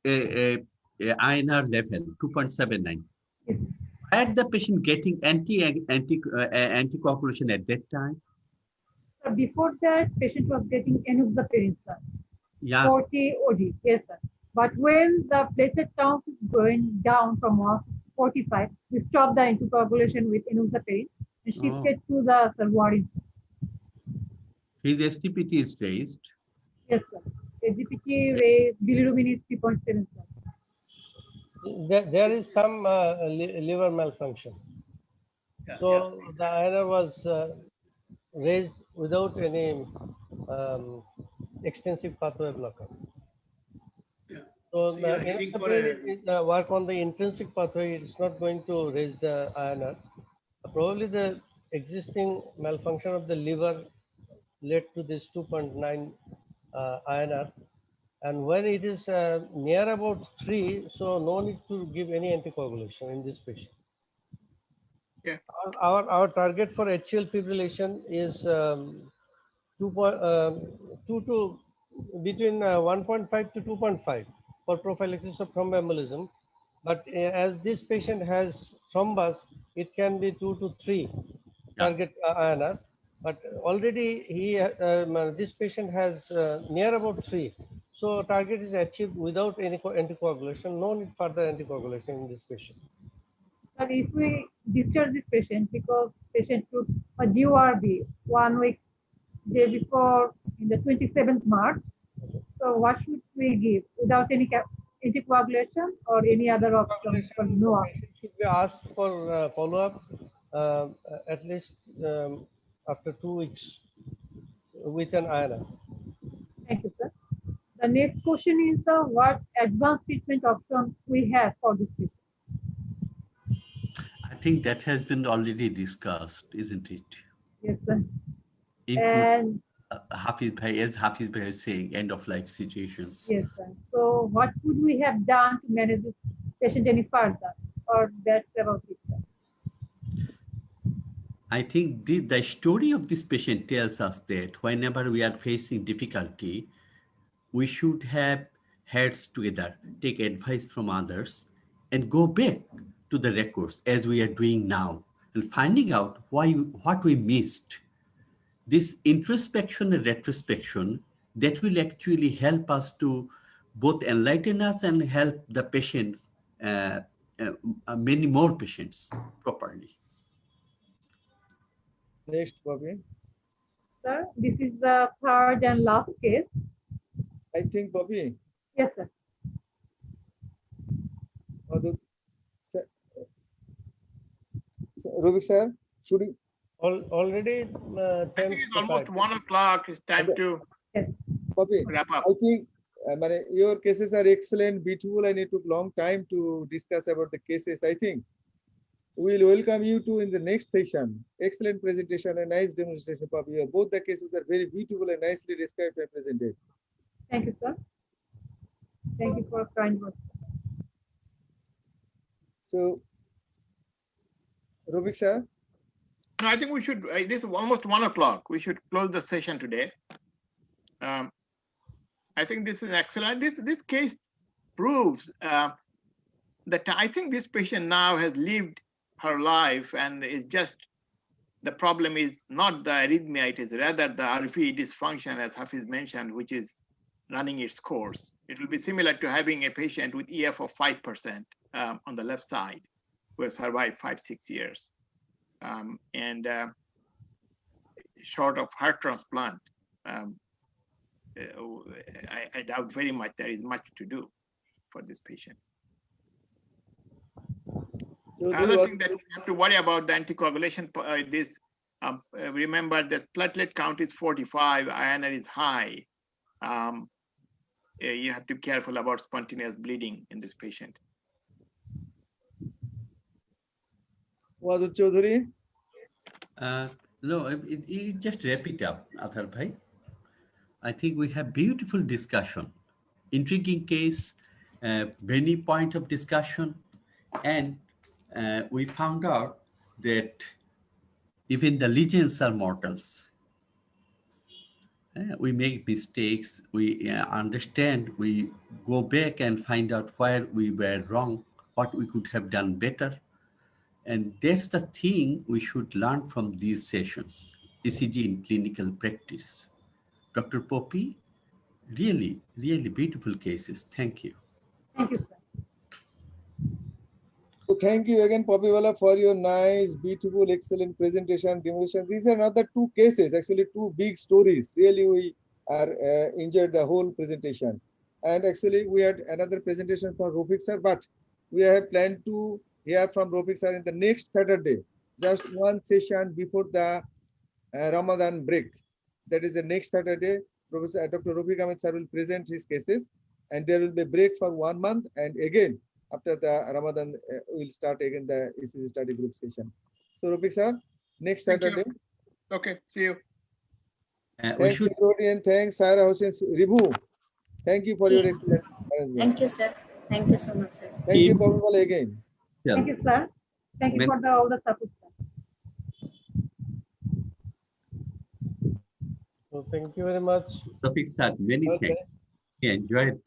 A: a INR level 2.79. Had the patient getting anticoagulation at that time?
C: So before that, patient was getting enoxaparin, sir.
A: Yeah.
C: 40 OD, yes, sir. But when the platelet count is going down from 45, we stopped the anticoagulation with enoxaparin and shifted to the warning.
A: His STPT is raised.
C: Yes, sir. SGPT raised, bilirubin is 3.7, sir.
D: There is some liver malfunction. So the INR was raised without any extensive pathway blocker. So
F: So you're heading for
D: enoxaparin work on the intrinsic pathway. It's not going to raise the INR. Probably the existing malfunction of the liver led to this 2.9 INR. And when it is near about 3, so no need to give any anticoagulation in this patient.
E: Yeah.
D: Our target for atrial fibrillation is 1.5 to 2.5 for prophylaxis of thromboembolism. But as this patient has thrombus, it can be 2 to 3 target INR. But already this patient has near about 3. So target is achieved without any anticoagulation. No need further anticoagulation in this patient.
C: But if we discharge this patient because patient took a DORB 1 week day before in the 27th March, so what should we give without any anticoagulation or any other option? No option.
D: Should be asked for follow-up at least after 2 weeks with an INR.
C: Thank you, sir. The next question is what advanced treatment option we have for this patient?
A: I think that has been already discussed, isn't it?
C: Yes, sir.
A: And Hafiz Bhai, as Hafiz Bhai is saying, end of life situations.
C: Yes, sir. So what would we have done to manage this patient any further? Or that's about it, sir?
A: I think the story of this patient tells us that whenever we are facing difficulty, we should have heads together, take advice from others, and go back to the records as we are doing now and finding out what we missed. This introspection and retrospection that will actually help us to both enlighten us and help the patient, many more patients properly.
B: Next, Bobby.
C: Sir, this is the third and last case.
B: I think, Bobby,
C: Yes, sir.
B: Rubik sir, should we?
D: Already
E: I
D: 10
E: think it's almost 1 o'clock. It's time to
C: Yes.
B: Bobby,
E: wrap up.
B: I think your cases are excellent, beautiful, and it took long time to discuss about the cases. I think we'll welcome you to in the next session. Excellent presentation and nice demonstration, Bobby. Both the cases are very beautiful and nicely described and presented.
C: Thank you, sir. Thank you for kind words.
B: So, Rubik sir,
E: No, I think we should, this is almost 1 o'clock. We should close the session today. I think this is excellent. This case proves that I think this patient now has lived her life and is just, the problem is not the arrhythmia, it is rather the RV dysfunction, as Hafiz mentioned, which is running its course. It will be similar to having a patient with EF of 5% on the left side who has survived 5-6 years. Short of heart transplant, I doubt very much there is much to do for this patient. Another thing that we have to worry about the anticoagulation, remember that platelet count is 45, INR is high. You have to be careful about spontaneous bleeding in this patient.
B: Wadud Chaudhary.
A: No, you just wrap it up, Athar Bhai. I think we have beautiful discussion, intriguing case, many point of discussion, and we found out that even the legends are mortals. We make mistakes, we understand, we go back and find out where we were wrong, what we could have done better. And that's the thing we should learn from these sessions, ECG in clinical practice. Dr. Poppy, really, really beautiful cases. Thank you.
C: Thank you, sir.
B: So thank you again, Poppywala, for your nice, beautiful, excellent presentation, demonstration. These are another two cases, actually two big stories. Really, we are enjoyed the whole presentation. And actually, we had another presentation from Rofik sir, but we have planned to hear from Rofik sir in the next Saturday, just one session before the Ramadan break. That is the next Saturday. Professor Dr. Rofik Ahmed sir will present his cases, and there will be a break for 1 month, and again, after the Ramadan, we'll start again the ECG study group session. So, Rofik sir, next Saturday.
E: Okay, see you.
B: Thank you, everybody, and thanks, Sarah Hussain Ribu. Thank you for your excellent arrangement.
I: Thank you, sir. Thank you so much, sir.
B: Thank you, Paul, again.
A: Yeah.
C: Thank you, sir. Thank you for all the support, sir.
D: So thank you very much.
A: Topics are many things. We enjoyed